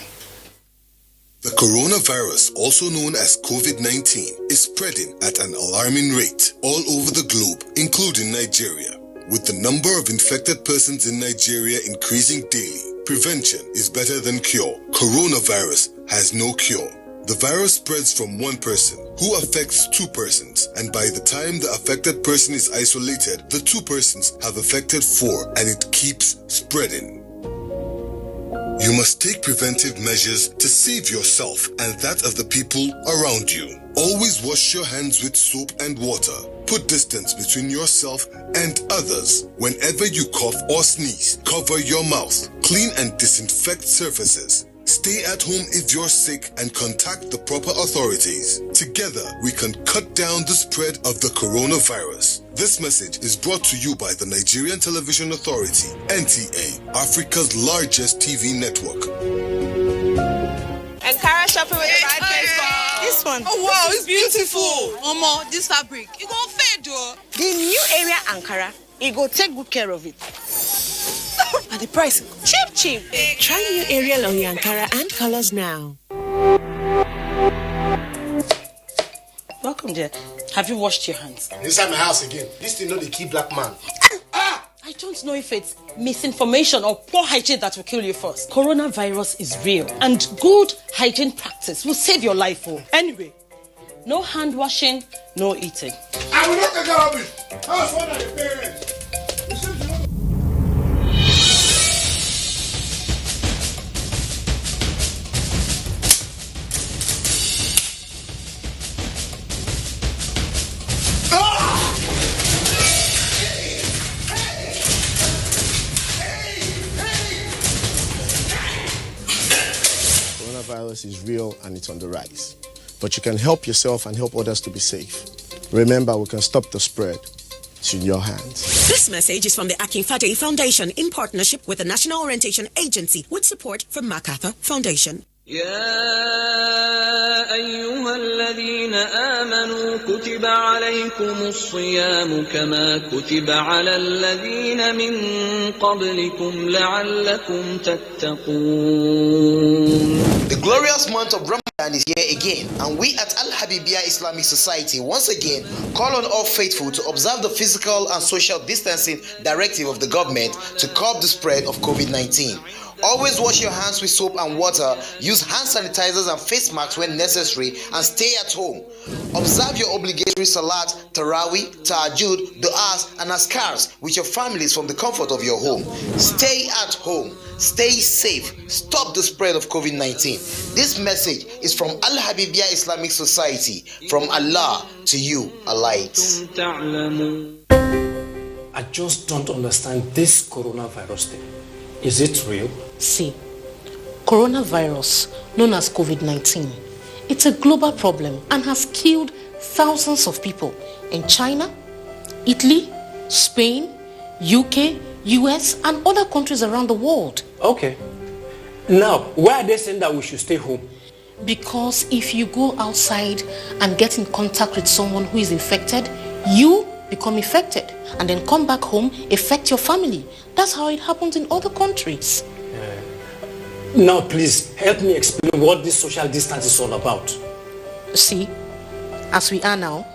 The coronavirus, also known as COVID-19, is spreading at an alarming rate all over the globe, including Nigeria. With the number of infected persons in Nigeria increasing daily, prevention is better than cure. Coronavirus has no cure. The virus spreads from one person, who affects two persons, and by the time the affected person is isolated, the two persons have affected four, and it keeps spreading. You must take preventive measures to save yourself and that of the people around you. Always wash your hands with soap and water. Put distance between yourself and others. Whenever you cough or sneeze, cover your mouth. Clean and disinfect surfaces. Stay at home if you're sick and contact the proper authorities. Together, we can cut down the spread of the coronavirus. This message is brought to you by the Nigerian Television Authority, NTA, Africa's largest TV network. Ankara shopping with the right baseball. This one. Oh wow, it's beautiful. Omo, this fabric, it go fade though. The new area Ankara, it go take good care of it. And the price, cheap. Try new Ariel on your Ankara and colors now. Welcome, dear. Have you washed your hands? Inside my house again. This thing not the key black man. I don't know if it's misinformation or poor hygiene that will kill you first. Coronavirus is real, and good hygiene practice will save your life. Anyway, no hand washing, no eating. I will not take care of it. I was one of the parents. Coronavirus is real and it's on the rise. But you can help yourself and help others to be safe. Remember, we can stop the spread. It's in your hands. This message is from the Akinfade Foundation in partnership with the National Orientation Agency with support from MacArthur Foundation. يا أيها الذين آمنوا كتب عليكم الصيام كما كتب على الذين من قبلكم لعلكم تتقون. The glorious month of Ramadan And is here again, and we at Al Habibia Islamic Society once again call on all faithful to observe the physical and social distancing directive of the government to curb the spread of COVID-19. Always wash your hands with soap and water, use hand sanitizers and face masks when necessary, and stay at home. Observe your obligatory salat, tarawih, tahajjud, du'as, and askars with your families from the comfort of your home. Stay at home, stay safe, stop the spread of COVID-19. This message is from Al Habibia Islamic Society, from Allah to you, a light. I just don't understand this coronavirus thing. Is it real? See, coronavirus, known as COVID-19, it's a global problem and has killed thousands of people in China, Italy, Spain, UK, US, and other countries around the world. Okay. Now, why are they saying that we should stay home? Because if you go outside and get in contact with someone who is infected, you become infected and then come back home, affect your family. That's how it happens in other countries. Now, please, help me explain what this social distance is all about. See, as we are now,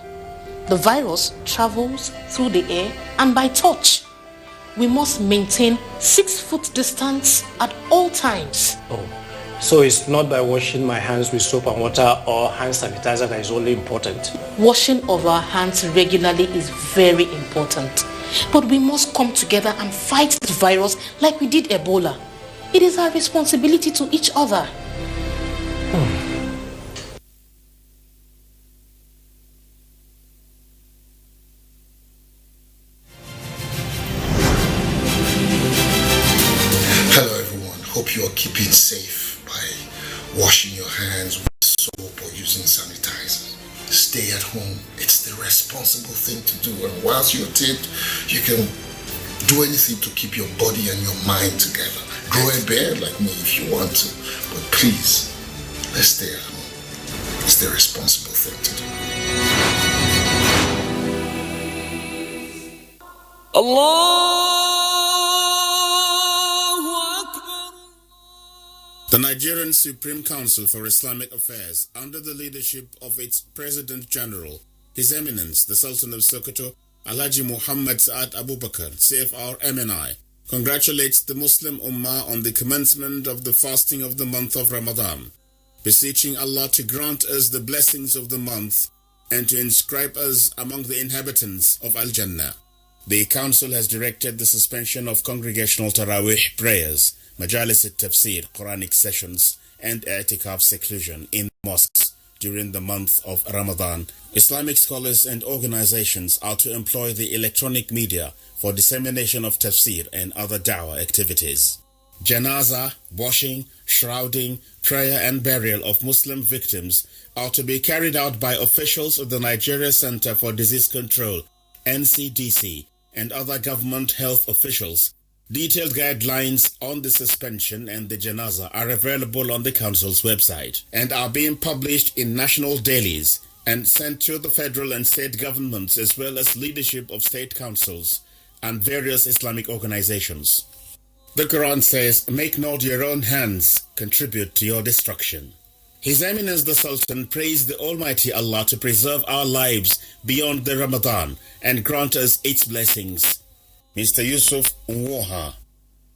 the virus travels through the air and by touch. We must maintain 6 foot distance at all times. Oh, so it's not by washing my hands with soap and water or hand sanitizer that is only important? Washing of our hands regularly is very important. But we must come together and fight this virus like we did Ebola. It is our responsibility to each other. Hello everyone, hope you are keeping safe by washing your hands with soap or using sanitizer. Stay at home, it's the responsible thing to do, and whilst you're at it, you can do anything to keep your body and your mind together. Grow a beard like me if you want to, but please, let's stay at home. It's the responsible thing to do. The Nigerian Supreme Council for Islamic Affairs, under the leadership of its President General, His Eminence, the Sultan of Sokoto, Alhaji Muhammad Saad Abubakar, CFR MNI, congratulates the Muslim Ummah on the commencement of the fasting of the month of Ramadan, beseeching Allah to grant us the blessings of the month and to inscribe us among the inhabitants of Al-Jannah. The Council has directed the suspension of congregational Taraweeh prayers, Majalis al-Tafsir, Quranic sessions, and i'tikaf seclusion in mosques during the month of Ramadan. Islamic scholars and organizations are to employ the electronic media for dissemination of tafsir and other da'wah activities. Janaza, washing, shrouding, prayer and burial of Muslim victims are to be carried out by officials of the Nigeria Center for Disease Control, NCDC, and other government health officials. Detailed guidelines on the suspension and the janaza are available on the Council's website and are being published in national dailies and sent to the federal and state governments as well as leadership of state councils and various Islamic organizations. The Quran says, "Make not your own hands contribute to your destruction." His Eminence the Sultan praised the Almighty Allah to preserve our lives beyond the Ramadan and grant us its blessings. Mr. Yusuf Nwoha,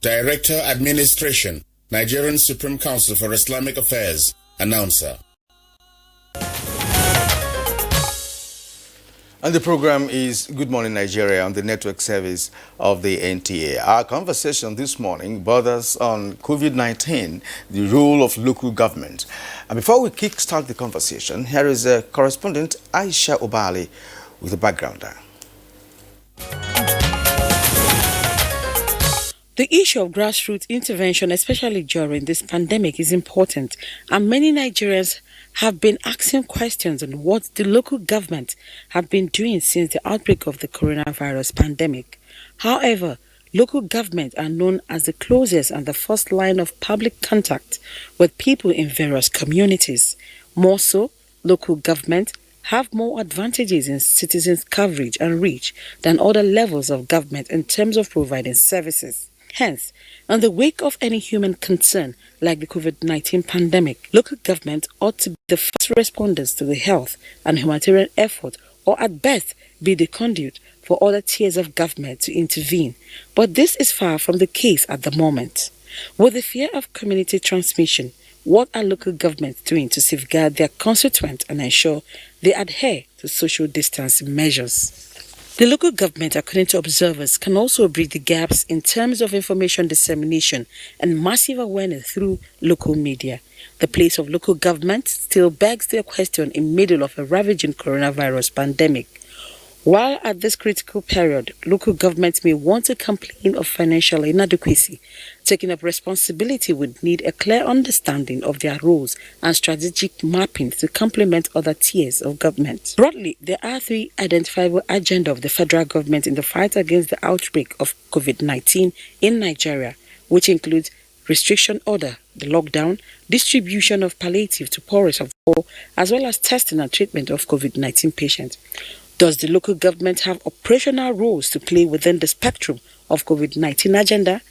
Director Administration, Nigerian Supreme Council for Islamic Affairs, announcer. And the program is Good Morning Nigeria on the network service of the NTA. Our conversation this morning borders on COVID-19, the role of local government. And before we kickstart the conversation, here is a correspondent Aisha Obali with the backgrounder. The issue of grassroots intervention, especially during this pandemic, is important, and many Nigerians have been asking questions on what the local government have been doing since the outbreak of the coronavirus pandemic. However, local governments are known as the closest and the first line of public contact with people in various communities. More so, local government have more advantages in citizens' coverage and reach than other levels of government in terms of providing services. Hence, in the wake of any human concern like the COVID-19 pandemic, local government ought to be the first responders to the health and humanitarian effort, or at best be the conduit for other tiers of government to intervene. But this is far from the case at the moment. With the fear of community transmission, what are local governments doing to safeguard their constituents and ensure they adhere to social distancing measures? The local government, according to observers, can also bridge the gaps in terms of information dissemination and massive awareness through local media. The place of local government still begs the question in middle of a ravaging coronavirus pandemic. While at this critical period, local governments may want to complain of financial inadequacy, taking up responsibility would need a clear understanding of their roles and strategic mapping to complement other tiers of government. Broadly, there are three identifiable agendas of the federal government in the fight against the outbreak of COVID-19 in Nigeria, which includes restriction order, the lockdown, distribution of palliative to poorest of the poor, as well as testing and treatment of COVID-19 patients. Does the local government have operational roles to play within the spectrum of COVID-19 agenda?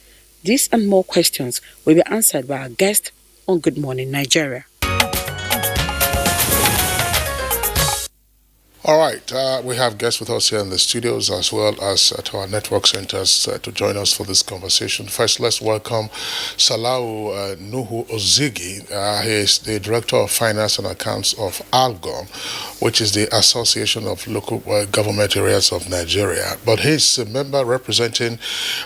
These and more questions will be answered by our guest on Good Morning Nigeria. All right, we have guests with us here in the studios as well as at our network centers to join us for this conversation. First, let's welcome Salau Nuhu Ozigi. He is the Director of Finance and Accounts of ALGOM, which is the Association of Local Government Areas of Nigeria. But he's a member representing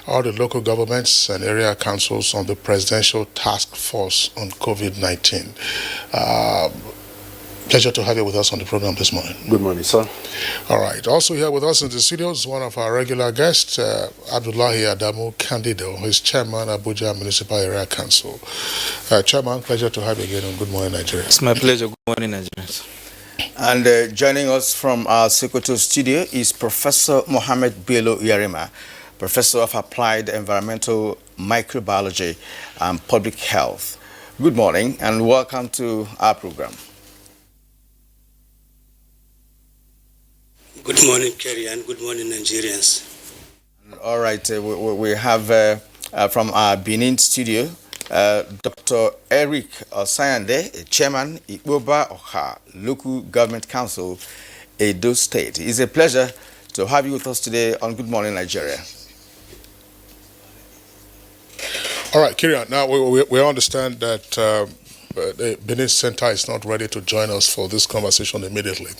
all the local governments and area councils on the Presidential Task Force on COVID-19. Pleasure to have you with us on the program this morning. Good morning, sir. All right. Also here with us in the studio is one of our regular guests, Abdullahi Adamu Candido, who is Chairman, Abuja Municipal Area Council. Chairman, pleasure to have you again on Good Morning Nigeria. It's my pleasure. Good morning, Nigerians. And joining us from our Sokoto studio is Professor Mohammed Bello Yarima, Professor of Applied Environmental Microbiology and Public Health. Good morning and welcome to our program. Good morning, Kerry, and good morning, Nigerians. All right, we have from our Benin studio, Dr. Eric Osayande, Chairman, Igboba Oha, Local Government Council, Edo State. It's a pleasure to have you with us today on Good Morning Nigeria. All right, Kirian, now we understand that the Benin Center is not ready to join us for this conversation immediately.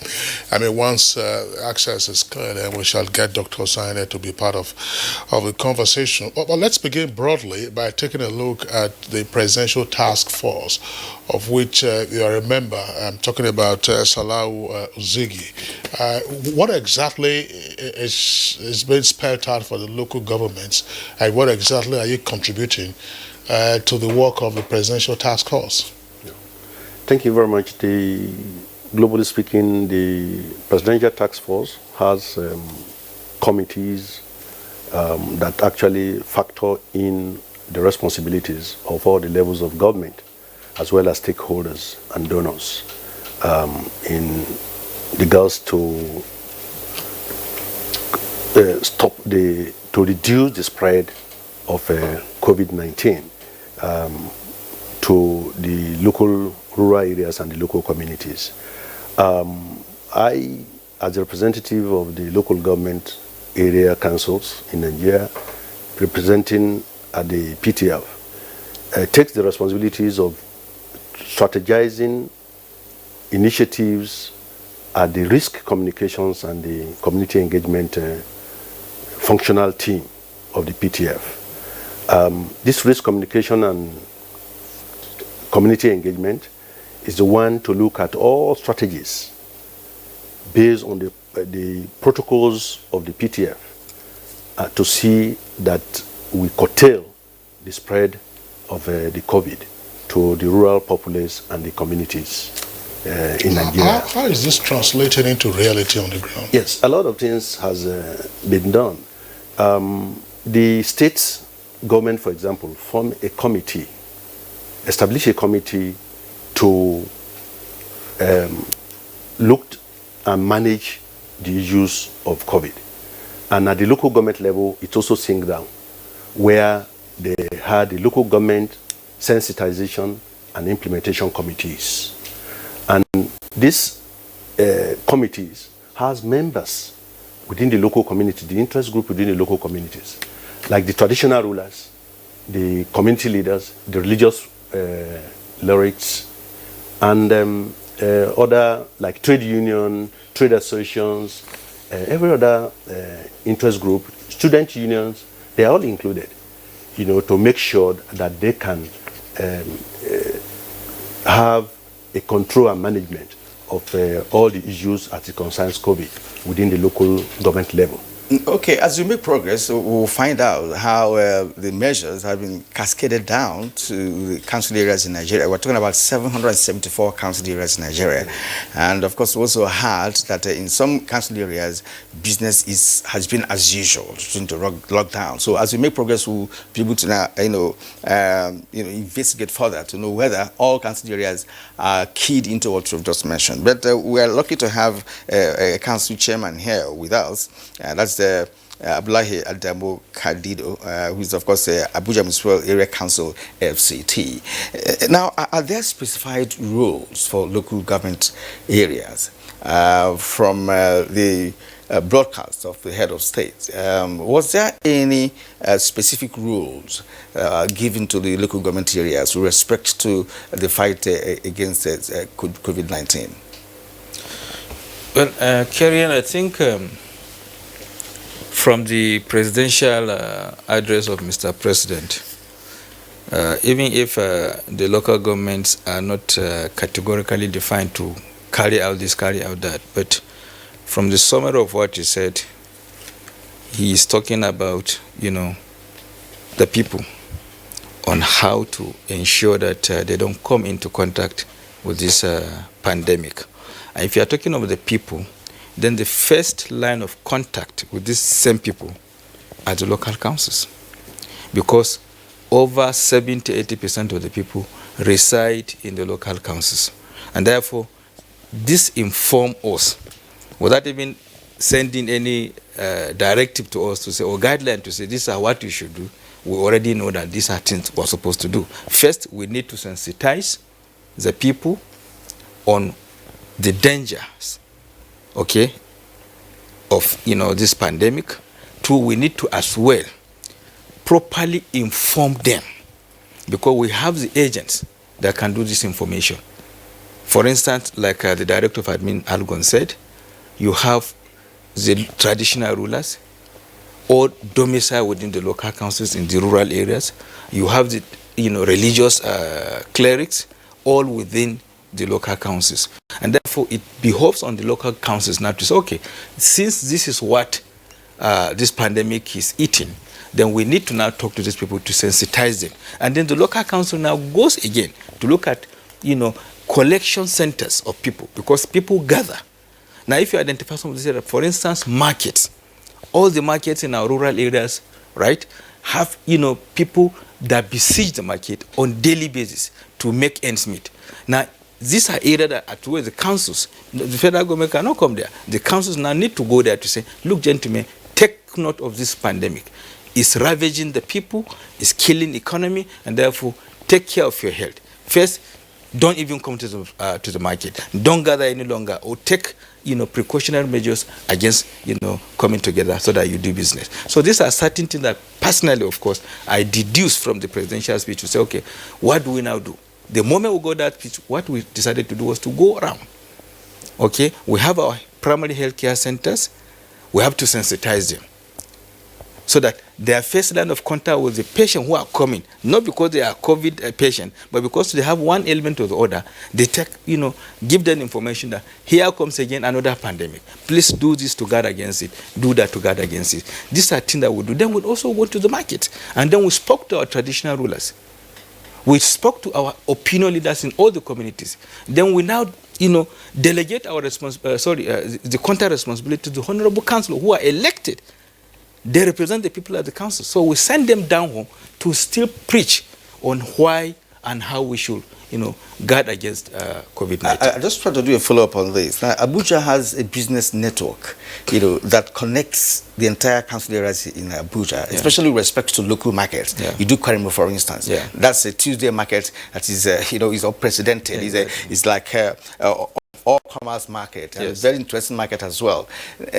I mean, once access is clear, then we shall get Dr. Osayande to be part of the conversation. But let's begin broadly by taking a look at the Presidential Task Force, of which you are a member. I'm talking about Salau Ozigi. What exactly is being spelled out for the local governments, and what exactly are you contributing to the work of the Presidential Task Force? Thank you very much. Globally speaking, the Presidential Task Force has committees that actually factor in the responsibilities of all the levels of government, as well as stakeholders and donors, in regards to to reduce the spread of COVID-19 to the local rural areas and the local communities. I, as a representative of the local government area councils in Nigeria, representing at the PTF, takes the responsibilities of strategizing initiatives at the risk communications and the community engagement functional team of the PTF. This risk communication and community engagement is the one to look at all strategies based on the protocols of the PTF to see that we curtail the spread of the COVID to the rural populace and the communities in Nigeria. How is this translated into reality on the ground? Yes, a lot of things has been done. The state government, for example, formed a committee, established a committee to look and manage the issues of COVID. And at the local government level, it's also synced down, where they had the local government sensitization and implementation committees. And these committees has members within the local community, the interest group within the local communities, like the traditional rulers, the community leaders, the religious laureates, and other like trade union, trade associations, every other interest group, student unions, they are all included, to make sure that they can have a control and management of all the issues as it concerns COVID within the local government level. Okay, as we make progress, we'll find out how the measures have been cascaded down to the council areas in Nigeria. We're talking about 774 council areas in Nigeria. And of course, we also heard that in some council areas, business has been as usual during the lockdown. So as we make progress, we'll be able to now, investigate further to know whether all council areas are keyed into what you've just mentioned. But we are lucky to have a council chairman here with us. That's Abdullahi Adamo Kadido, who is, of course, Abuja Municipal Area Council, FCT. Now, are there specified rules for local government areas from the broadcast of the head of state? Was there any specific rules given to the local government areas with respect to the fight against COVID-19? Well, Karian, I think from the presidential address of Mr. President, even if the local governments are not categorically defined to carry out this, carry out that, but from the summary of what he said, he is talking about, the people on how to ensure that they don't come into contact with this pandemic. And if you are talking about the people, then the first line of contact with these same people are the local councils, because over 70–80% of the people reside in the local councils. And therefore, this informs us, without even sending any directive to us to say, or guideline to say, these are what you should do. We already know that these are things we're supposed to do. First, we need to sensitize the people on the dangers, okay, of this pandemic. Two, we need to as well properly inform them, because we have the agents that can do this information. For instance, like the director of admin Algon said, you have the traditional rulers or domicile within the local councils in the rural areas. You have the religious clerics all within the local councils. And therefore, it behoves on the local councils now to say, okay, since this is what this pandemic is eating, then we need to now talk to these people to sensitize them. And then the local council now goes again to look at, collection centers of people, because people gather. Now, if you identify some of these areas, for instance, markets, all the markets in our rural areas, right, have, people that besiege the market on daily basis to make ends meet. Now, these are areas that at where the councils, the federal government cannot come there. The councils now need to go there to say, look, gentlemen, take note of this pandemic. It's ravaging the people, it's killing the economy, and therefore take care of your health. First, don't even come to the market. Don't gather any longer, or take precautionary measures against coming together so that you do business. So these are certain things that personally, of course, I deduce from the presidential speech to say, okay, what do we now do? The moment we got that speech, what we decided to do was to go around. Okay, we have our primary health care centers. We have to sensitize them so that their first line of contact with the patient who are coming, not because they are COVID patient, but because they have one element or the other, they take, give them information that here comes again another pandemic. Please do this to guard against it. Do that to guard against it. These are things that we do. Then we also go to the market. And then we spoke to our traditional rulers. We spoke to our opinion leaders in all the communities. Then we now, delegate our the contact responsibility to the honorable council who are elected. They represent the people at the council. So we send them down home to still preach on why and how we should, guard against COVID-19. I just try to do a follow-up on this. Now, Abuja has a business network, that connects the entire council areas in Abuja, especially with respect to local markets. You do Kwarimo, for instance. That's a Tuesday market that is, is unprecedented. It's like all commerce market, and very interesting market as well.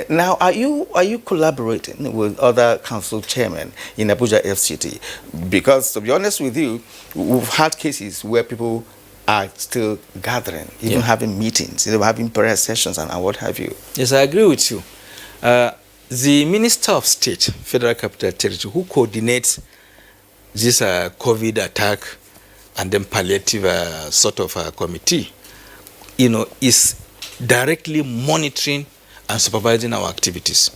Now, are you collaborating with other council chairmen in Abuja FCT? Because to be honest with you, we've had cases where people are still gathering, even having meetings, having prayer sessions and what have you. Yes, I agree with you. The Minister of State, Federal Capital Territory, who coordinates this COVID attack and then palliative sort of committee, is directly monitoring and supervising our activities.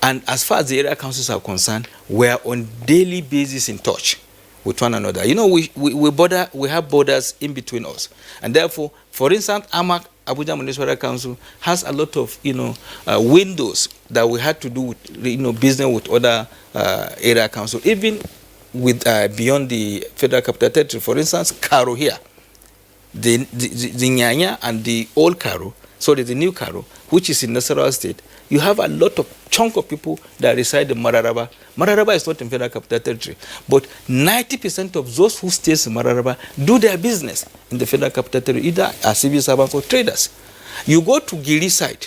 And as far as the area councils are concerned, we are on daily basis in touch with one another. We have borders in between us. And therefore, for instance, AMAC, Abuja Municipal Council, has a lot of, windows that we had to do with, business with other area council, even with beyond the Federal Capital Territory. For instance, Karo here, the Nyanya and the old Karo, the new Karo, which is in Nasarawa State, you have a lot of chunk of people that reside in Mararaba. Mararaba is not in Federal Capital Territory, but 90% of those who stay in Mararaba do their business in the Federal Capital Territory, either as civil servants or traders. You go to Giri side,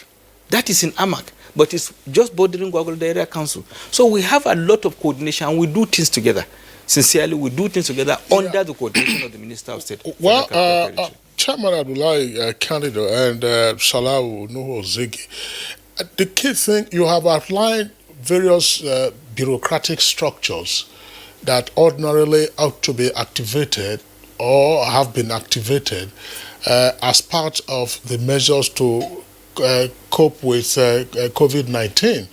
that is in Amak, but it's just bordering Gwagwalada Area Council. So we have a lot of coordination and we do things together. Sincerely, we do things together under the coordination of the Minister of State. Well, Chairman Abdullahi Candido and Salahu Nuhu Ziggy, the key thing, you have outlined various bureaucratic structures that ordinarily ought to be activated or have been activated as part of the measures to cope with COVID-19.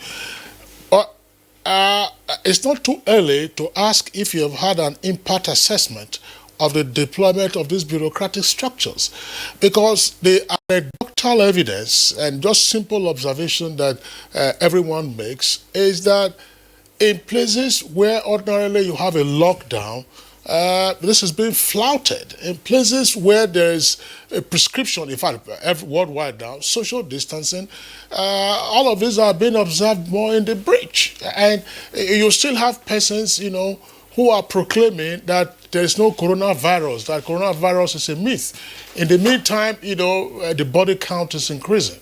It's not too early to ask if you have had an impact assessment of the deployment of these bureaucratic structures, because the anecdotal evidence and just simple observation that everyone makes is that in places where ordinarily you have a lockdown, this is being flouted. In places where there is a prescription, in fact, worldwide now, social distancing, all of these are being observed more in the breach. And you still have persons, who are proclaiming that there is no coronavirus, that coronavirus is a myth. In the meantime, the body count is increasing.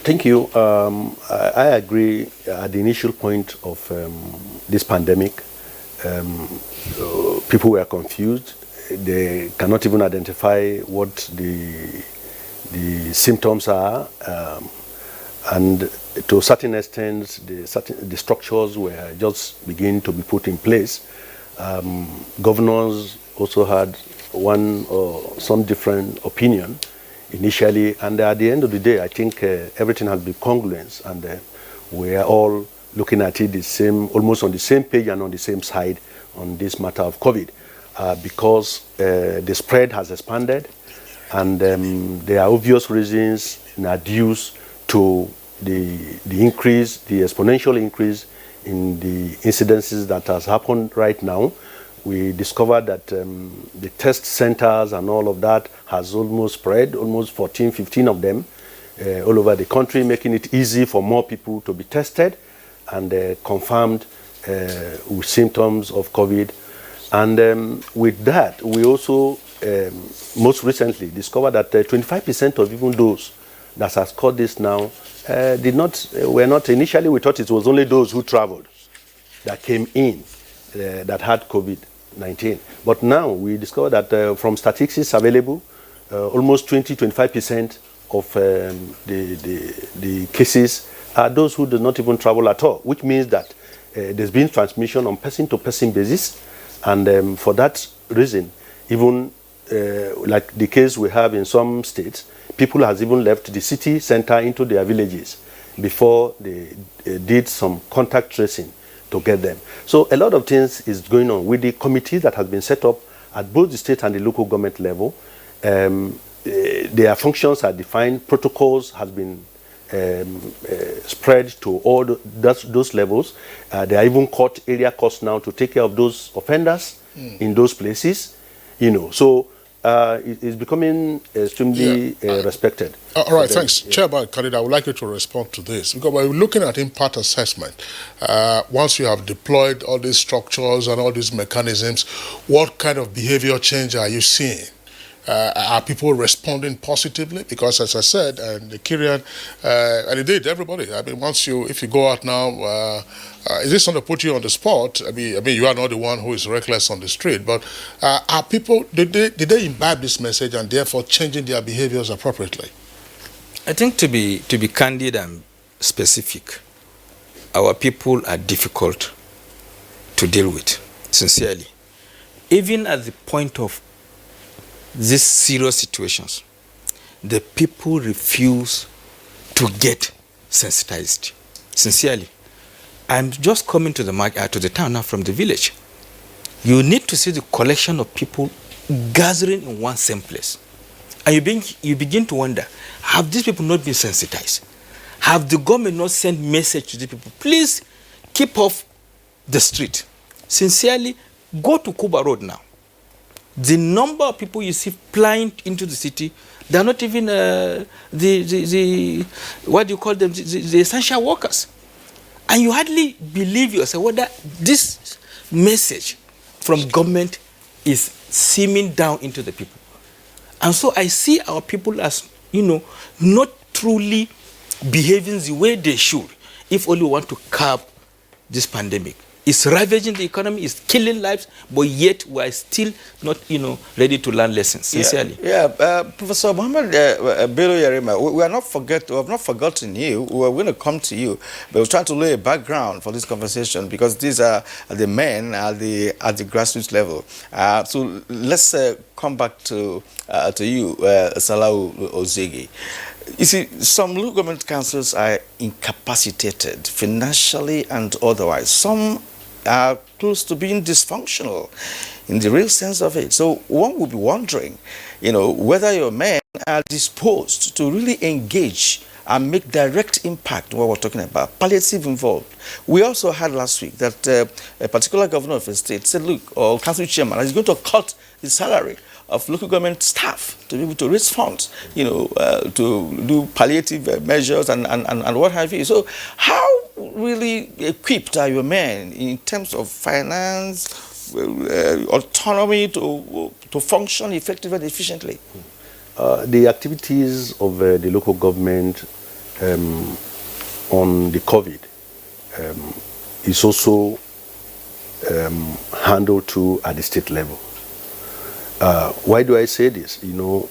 Thank you. I agree at the initial point of this pandemic. People were confused. They cannot even identify what the symptoms are. And to a certain extent, the structures were just beginning to be put in place. Governors also had one or some different opinion initially, and at the end of the day, I think everything has been congruent, and we are all looking at it almost on the same page and on the same side on this matter of COVID, because the spread has expanded, and there are obvious reasons adduced to the exponential increase in the incidences that has happened right now. We discovered that the test centers and all of that has almost spread, almost 14, 15 of them all over the country, making it easy for more people to be tested and confirmed with symptoms of COVID. And with that, we also most recently discovered that 25% of even those that has caught this now were not initially. We thought it was only those who traveled that came in that had COVID-19. But now we discovered that from statistics available, almost 20-25% of the cases are those who do not even travel at all, which means that there's been transmission on person-to-person basis. And for that reason, even like the case we have in some states, people has even left the city center into their villages before they did some contact tracing to get them. So a lot of things is going on with the committee that has been set up at both the state and the local government level. Their functions are defined, protocols has been spread to all those levels. There are even area courts now to take care of those offenders in those places. So it's becoming extremely respected. All right, thanks. Chairman Khalid, I would like you to respond to this. Because we're looking at impact assessment. Once you have deployed all these structures and all these mechanisms, what kind of behavior change are you seeing? Are people responding positively? Because as I said, and the Kyrian, and indeed everybody, I mean, if you go out now, is this going to put you on the spot? I mean, you are not the one who is reckless on the street, but are people, did they imbibe this message and therefore changing their behaviors appropriately? I think to be candid and specific, our people are difficult to deal with, sincerely. Even at the point of these serious situations, the people refuse to get sensitized. Sincerely. I'm just coming to the town now from the village. You need to see the collection of people gathering in one same place. And you begin to wonder, have these people not been sensitized? Have the government not sent message to the people? Please keep off the street. Sincerely, go to Kuba Road now. The number of people you see flying into the city, they're not even what do you call them, the essential workers. And you hardly believe yourself whether this message from government is seeming down into the people. And so I see our people as, not truly behaving the way they should if only we want to curb this pandemic. It's ravaging the economy, it's killing lives, but yet we are still not, ready to learn lessons, sincerely. Professor Muhammad Bello Yarima, we have not forgotten you. We're going to come to you, but we're trying to lay a background for this conversation because these are the men at the grassroots level. So let's come back to you, Salau Ozegi. You see, some local government councils are incapacitated financially and otherwise. Some are close to being dysfunctional in the real sense of it. So one would be wondering, whether your men are disposed to really engage and make direct impact on what we're talking about, palliative involved. We also had last week that a particular governor of a state said, look, or council chairman is going to cut the salary of local government staff to be able to raise funds, to do palliative measures and what have you. So how really equipped are your men in terms of finance, autonomy to function effectively and efficiently? The activities of the local government on the COVID is also handled to at the state level. Why do I say this? The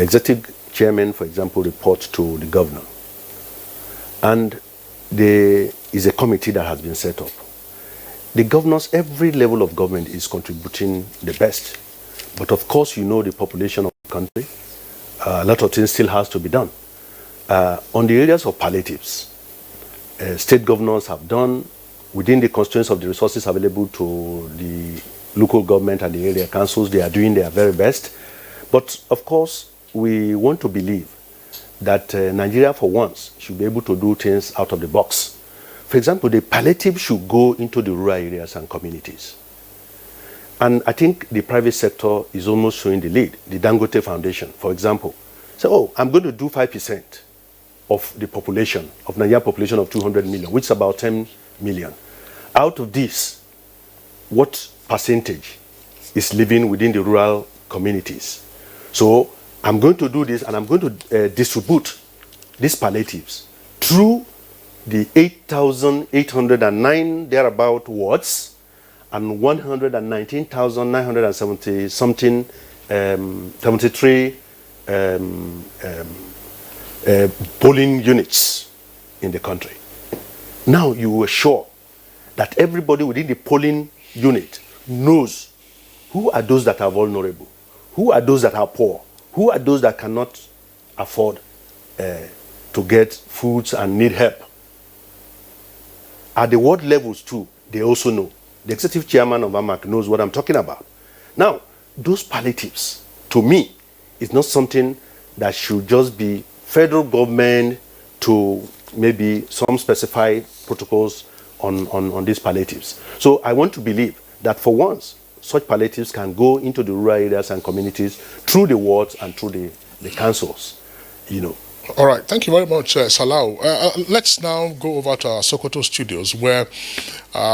executive chairman, for example, reports to the governor. And there is a committee that has been set up. The governors, every level of government is contributing the best. But of course, the population of the country, a lot of things still has to be done. On the areas of palliatives, state governors have done, within the constraints of the resources available to the local government and the area councils, they are doing their very best. But of course, we want to believe that Nigeria, for once, should be able to do things out of the box. For example, the palliative should go into the rural areas and communities. And I think the private sector is almost showing the lead. The Dangote Foundation, for example, say, I'm going to do 5% of the population, of Nigeria population of 200 million, which is about 10 million. Out of this, what percentage is living within the rural communities? So I'm going to do this, and I'm going to distribute these palliatives through the 8,809 thereabout wards and 119,970 something 73 polling units in the country. Now you were sure that everybody within the polling unit knows who are those that are vulnerable, who are those that are poor, who are those that cannot afford to get foods and need help. At the ward levels too, they also know. The executive chairman of AMAC knows what I'm talking about. Now, those palliatives, to me, is not something that should just be federal government to maybe some specified protocols on these palliatives. So I want to believe that for once, such palliatives can go into the rural areas and communities through the wards and through the councils, you know. All right, thank you very much, Salau. Let's now go over to our Sokoto studios, where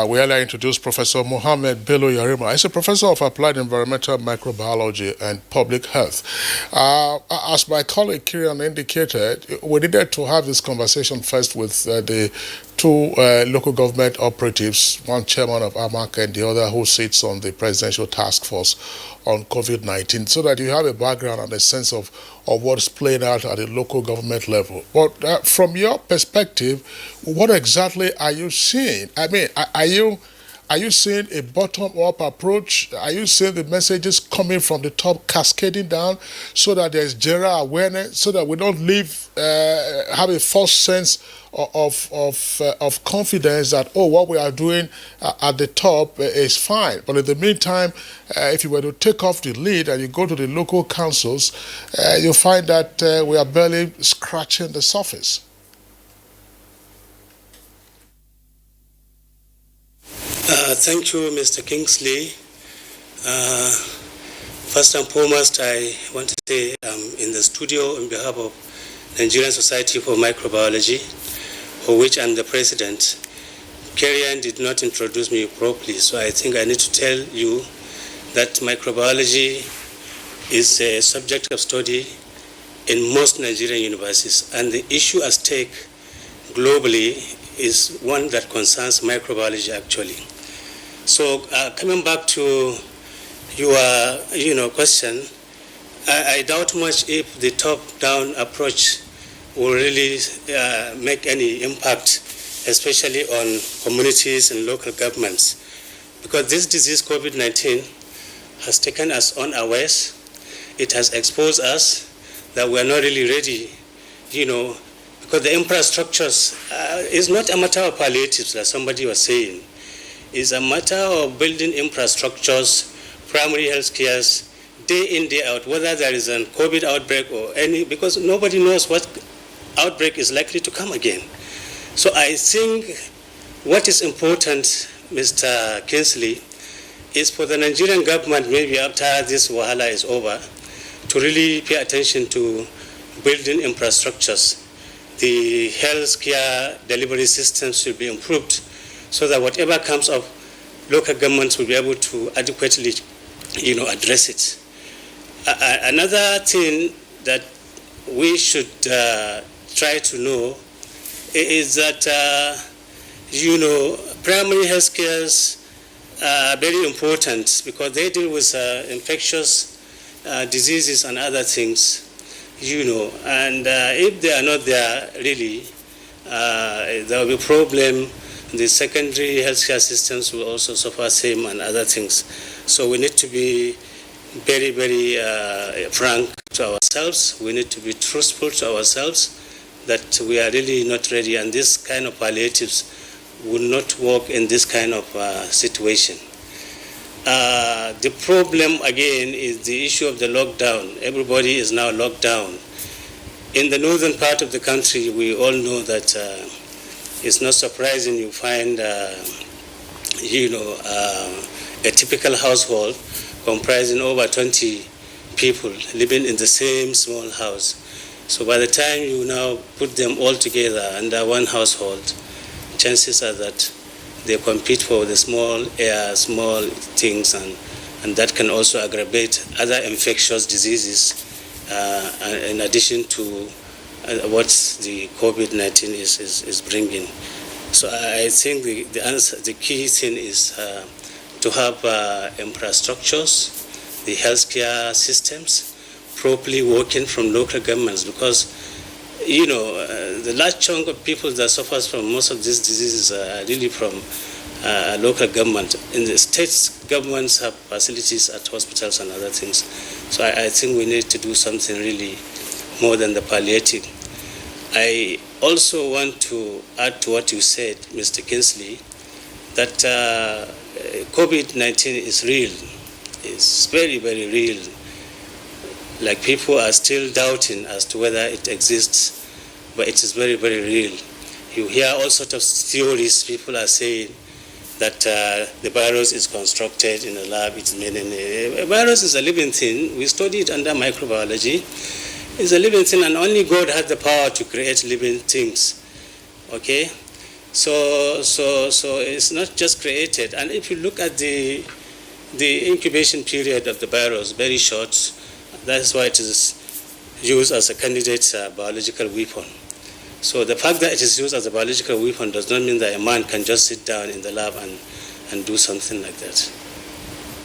we earlier introduced Professor Mohammed Bello Yarima. He's a professor of applied environmental microbiology and public health. As my colleague Kieran indicated, we needed to have this conversation first with the two local government operatives, one chairman of AMAC and the other who sits on the Presidential Task Force on COVID-19, so that you have a background and a sense of what's playing out at the local government level. But from your perspective, what exactly are you seeing? I mean, are you seeing a bottom-up approach? Are you seeing the messages coming from the top cascading down so that there's general awareness, so that we don't have a false sense of confidence that, oh, what we are doing at the top is fine. But in the meantime, if you were to take off the lead and you go to the local councils, you'll find that we are barely scratching the surface. Thank you, Mr. Kingsley. First and foremost, I want to say I'm in the studio on behalf of Nigerian Society for Microbiology, for which I'm the president. Karian did not introduce me properly, so I think I need to tell you that microbiology is a subject of study in most Nigerian universities, and the issue at stake globally is one that concerns microbiology actually. So coming back to your question, I doubt much if the top-down approach will really make any impact, especially on communities and local governments, because this disease, COVID-19, has taken us unawares. It has exposed us that we are not really ready, because the infrastructures is not a matter of palliatives, like somebody was saying. It's a matter of building infrastructures, primary health cares, day in, day out, whether there is a COVID outbreak or any, because nobody knows what outbreak is likely to come again. So I think what is important, Mr. Kingsley, is for the Nigerian government, maybe after this wahala is over, to really pay attention to building infrastructures. The health care delivery systems should be improved so that whatever comes of local governments will be able to adequately, address it. Another thing that we should try to know is that, primary health cares are very important because they deal with infectious diseases and other things, and if they are not there, really, there will be problem. The secondary healthcare systems will also suffer same and other things. So we need to be very, very frank to ourselves. We need to be truthful to ourselves that we are really not ready, and this kind of palliatives will not work in this kind of situation. The problem again is the issue of the lockdown. Everybody is now locked down. In the northern part of the country, we all know that it's not surprising you find, a typical household comprising over 20 people living in the same small house. So by the time you now put them all together under one household, chances are that they compete for the small air, small things, and that can also aggravate other infectious diseases in addition to what the COVID-19 is bringing. So I think the key thing is to have infrastructures, the healthcare systems properly working from local governments, because the large chunk of people that suffers from most of these diseases are really from local government. In the states, governments have facilities at hospitals and other things. So I think we need to do something really more than the palliative. I also want to add to what you said, Mr. Kingsley, that COVID-19 is real. It's very, very real. Like, people are still doubting as to whether it exists, but it is very, very real. You hear all sorts of theories. People are saying that the virus is constructed in a lab. It's made in a virus is a living thing. We study it under microbiology. It's a living thing, and only God has the power to create living things. Okay, so it's not just created. And if you look at the incubation period of the virus, very short. That's why it is used as a candidate biological weapon. So the fact that it is used as a biological weapon does not mean that a man can just sit down in the lab and do something like that.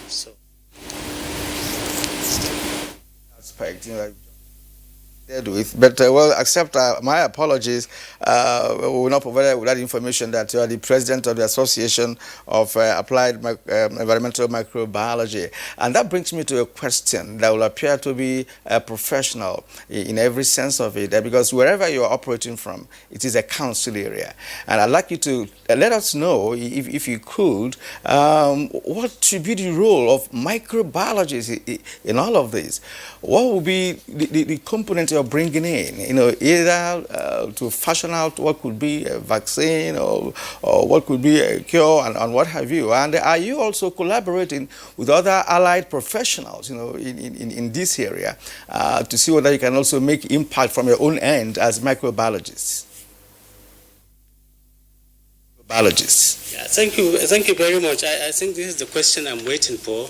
So. Aspect, with, but well, accept my apologies. We will not provide with that information that you are the president of the Association of Applied Environmental Microbiology, and that brings me to a question that will appear to be professional in every sense of it, because wherever you are operating from, it is a council area, and I'd like you to let us know, if you could, what should be the role of microbiologists in all of this. What will be the component you're bringing in, either to fashion out what could be a vaccine or what could be a cure and what have you? And are you also collaborating with other allied professionals, in this area to see whether you can also make impact from your own end as microbiologists? Yeah, thank you very much. I think this is the question I'm waiting for.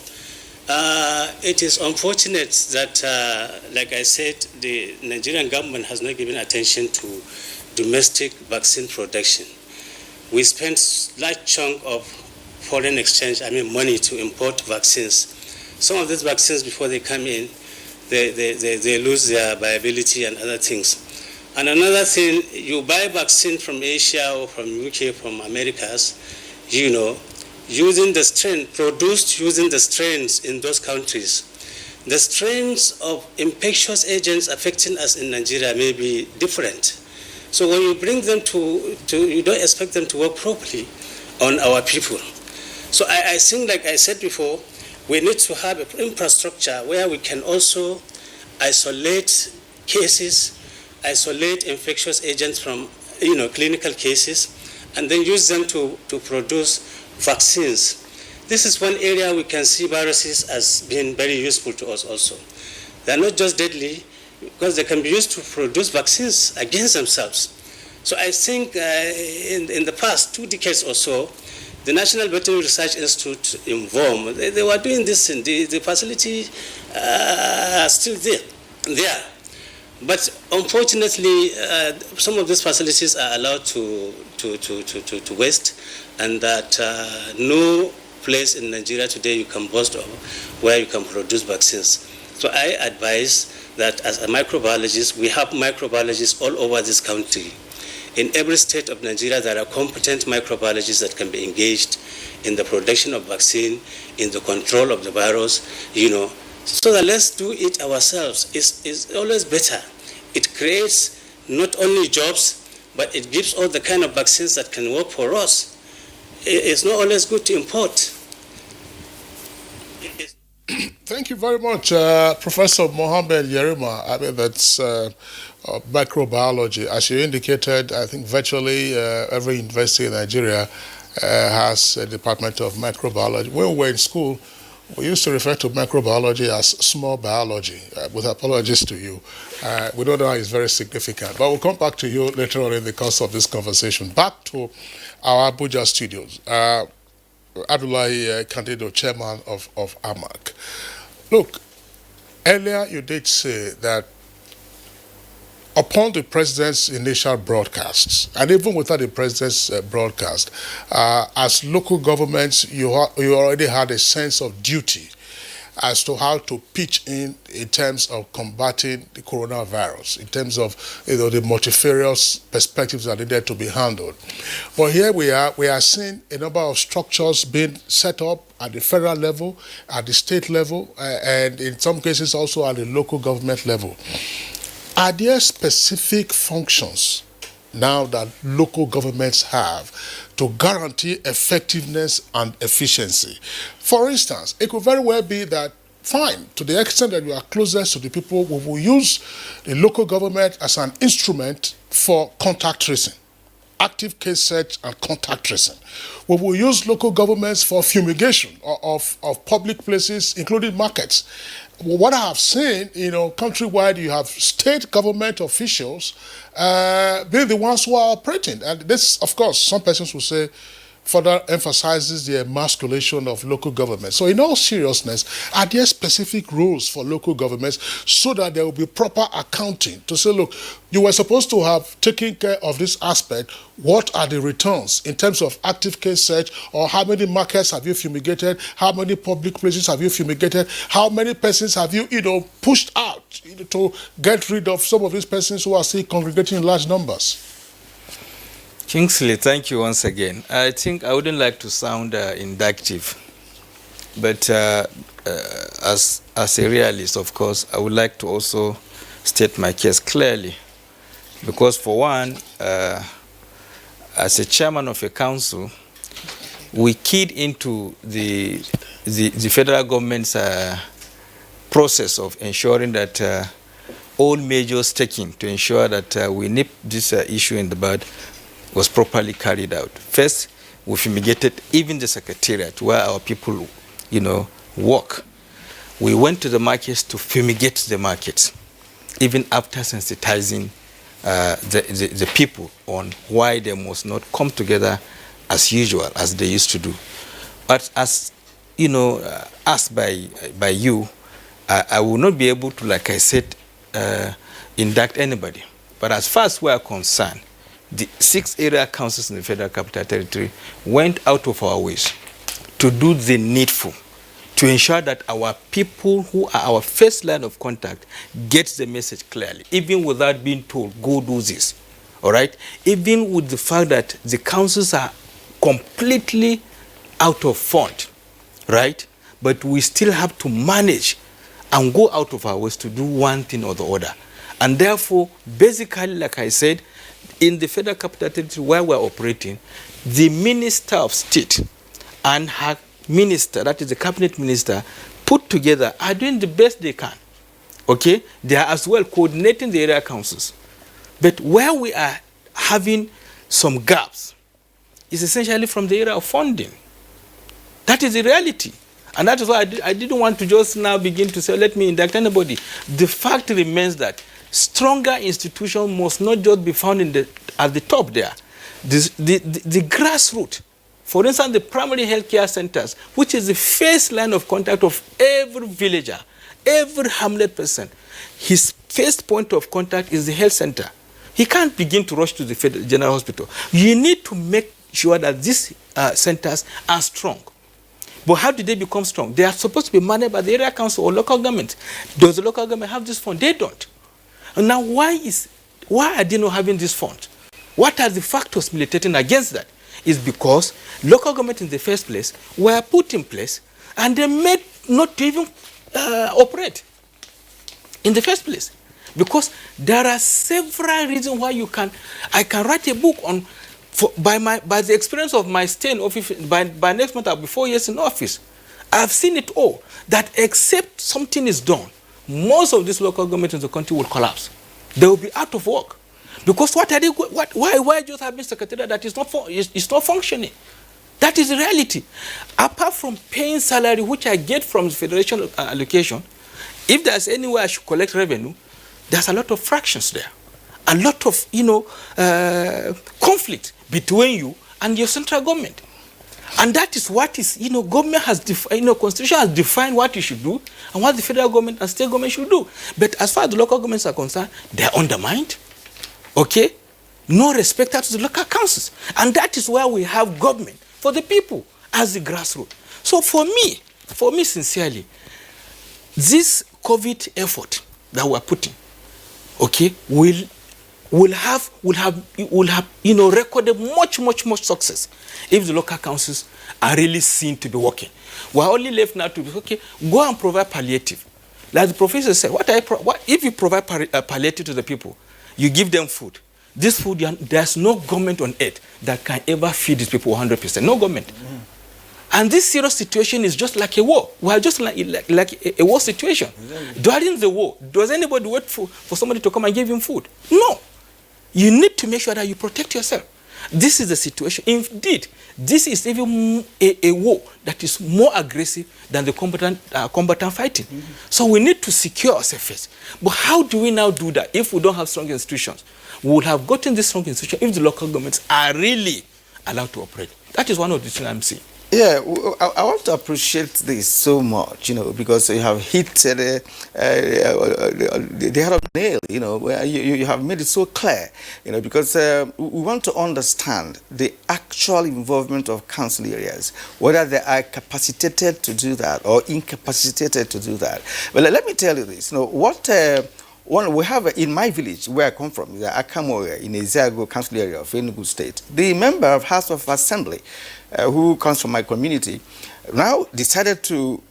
It is unfortunate that, like I said, the Nigerian government has not given attention to domestic vaccine production. We spend large chunk of foreign exchange, money to import vaccines. Some of these vaccines, before they come in, they lose their viability and other things. And another thing, you buy vaccine from Asia or from UK, from Americas, using the strain, produced using the strains in those countries. The strains of infectious agents affecting us in Nigeria may be different. So when you bring them you don't expect them to work properly on our people. So I think, like I said before, we need to have an infrastructure where we can also isolate cases, isolate infectious agents from clinical cases, and then use them to produce vaccines. This is one area we can see viruses as being very useful to us also. They are not just deadly, because they can be used to produce vaccines against themselves. So I think in the past 2 decades or so, the National Veterinary Research Institute in VOM, they were doing this, and the facility still there. But unfortunately, some of these facilities are allowed to waste, and that no place in Nigeria today you can boast of where you can produce vaccines. So I advise that as a microbiologist, we have microbiologists all over this country. In every state of Nigeria, there are competent microbiologists that can be engaged in the production of vaccine, in the control of the virus, So that let's do it ourselves. It's always better. It creates not only jobs, but it gives all the kind of vaccines that can work for us. It's not always good to import. Thank you very much, Professor Mohammed Yerima. That's microbiology. As you indicated, I think virtually every university in Nigeria has a department of microbiology. When we were in school, we used to refer to microbiology as small biology, with apologies to you. We don't know how it's very significant, but we'll come back to you later on in the course of this conversation. Back to our Abuja studios. Abdullahi Candido, chairman of AMAC. Look, earlier you did say that upon the president's initial broadcasts, and even without the president's broadcast, as local governments, you already had a sense of duty as to how to pitch in terms of combating the coronavirus, in terms of the multifarious perspectives that needed to be handled. But here we are seeing a number of structures being set up at the federal level, at the state level, and in some cases also at the local government level. Are there specific functions now that local governments have to guarantee effectiveness and efficiency? For instance, it could very well be that, fine, to the extent that you are closest to the people, we will use the local government as an instrument for contact tracing. active case search and contact tracing. We will use local governments for fumigation of public places, including markets. What I have seen, countrywide, you have state government officials being the ones who are operating. And this, of course, some persons will say, further emphasizes the emasculation of local governments. So in all seriousness, are there specific rules for local governments so that there will be proper accounting to say, look, you were supposed to have taken care of this aspect. What are the returns in terms of active case search, or how many markets have you fumigated? How many public places have you fumigated? How many persons have you, pushed out to get rid of some of these persons who are still congregating in large numbers? Kingsley, thank you once again. I think I wouldn't like to sound inductive, but as a realist, of course, I would like to also state my case clearly. Because for one, as a chairman of a council, we keyed into the federal government's process of ensuring that all measures taken to ensure that we nip this issue in the bud was properly carried out. First, we fumigated even the secretariat where our people, work. We went to the markets to fumigate the markets, even after sensitizing the people on why they must not come together as usual, as they used to do. But as asked by you, I will not be able to, like I said, induct anybody. But as far as we are concerned, the 6 area councils in the Federal Capital Territory went out of our ways to do the needful, to ensure that our people who are our first line of contact get the message clearly, even without being told, go do this, all right? Even with the fact that the councils are completely out of fund, right? But we still have to manage and go out of our ways to do one thing or the other. And therefore, basically, like I said, in the Federal Capital Territory where we're operating, the Minister of State and her minister, that is the cabinet minister, put together are doing the best they can. Okay? They are as well coordinating the area councils. But where we are having some gaps is essentially from the area of funding. That is the reality. And that is why I didn't want to just now begin to say, let me induct anybody. The fact remains that stronger institutions must not just be found at the top there. The grassroots, for instance, the primary health care centers, which is the first line of contact of every villager, every hamlet person, his first point of contact is the health center. He can't begin to rush to the general hospital. You need to make sure that these centers are strong. But how did they become strong? They are supposed to be managed by the area council or local government. Does the local government have this fund? They don't. And now why are they not having this fund? What are the factors militating against that? Is because local government in the first place were put in place and they made not to even operate in the first place. Because there are several reasons why I can write a book on, by the experience of my stay in office, by next month I'll be 4 years in office. I've seen it all, that except something is done, most of these local governments in the country will collapse. They will be out of work. Because what are they, why just having secretariat that is not functioning? That is the reality. Apart from paying salary, which I get from the federation allocation, if there's anywhere I should collect revenue, there's a lot of fractions there. A lot of, conflict between you and your central government. And that is what is, government has, constitution has defined what you should do and what the federal government and state government should do. But as far as the local governments are concerned, they're undermined. Okay? No respect to the local councils. And that is why we have government for the people as the grassroots. So for me sincerely, this COVID effort that we're putting, okay, will have recorded much success if the local councils are really seen to be working. We're only left now to be, okay, go and provide palliative. Like the professor said, if you provide palliative to the people, you give them food. This food, there's no government on earth that can ever feed these people 100%. No government. Mm. And this serious situation is just like a war. We are just like a war situation. Exactly. During the war, does anybody wait for somebody to come and give him food? No. You need to make sure that you protect yourself. This is the situation. Indeed, this is even a war that is more aggressive than the combatant fighting. So we need to secure ourselves first. But how do we now do that if we don't have strong institutions? We would have gotten this strong institution if the local governments are really allowed to operate. That is one of the things I'm seeing. Yeah, I want to appreciate this so much, because you have hit the head of the nail, where you have made it so clear, because we want to understand the actual involvement of council areas, whether they are capacitated to do that or incapacitated to do that. But let me tell you this, one we have in my village where I come from, the Akamoya in Eziago council area of Enugu State, the member of House of Assembly who comes from my community now decided to,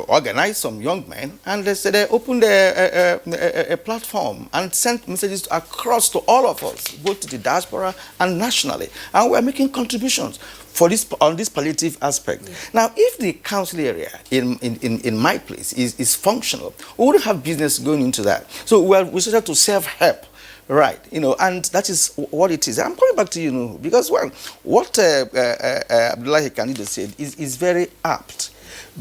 organize some young men, and they opened a platform and sent messages across to all of us, both to the diaspora and nationally, and we're making contributions for this on this palliative aspect. Yeah. Now, if the council area in my place is functional, we wouldn't have business going into that. So we started to self-help. Right, and that is what it is. I'm coming back to you, because what Abdullahi Kanido said is very apt,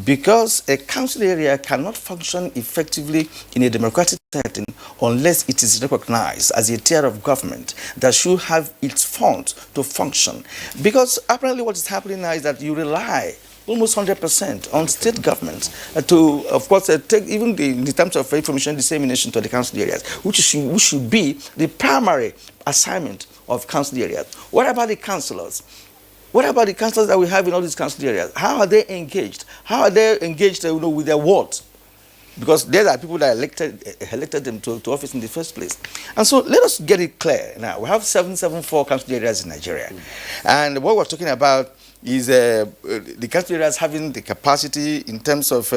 because a council area cannot function effectively in a democratic setting unless it is recognized as a tier of government that should have its funds to function. Because apparently what is happening now is that you rely almost 100% on state governments to, of course, take even in terms of information dissemination to the council areas, which should be the primary assignment of council areas. What about the councillors? What about the councillors that we have in all these council areas? How are they engaged? How are they engaged with their wards? Because they are people that elected them to office in the first place. And so let us get it clear now. We have 774 council areas in Nigeria. And what we're talking about is the country areas having the capacity in terms of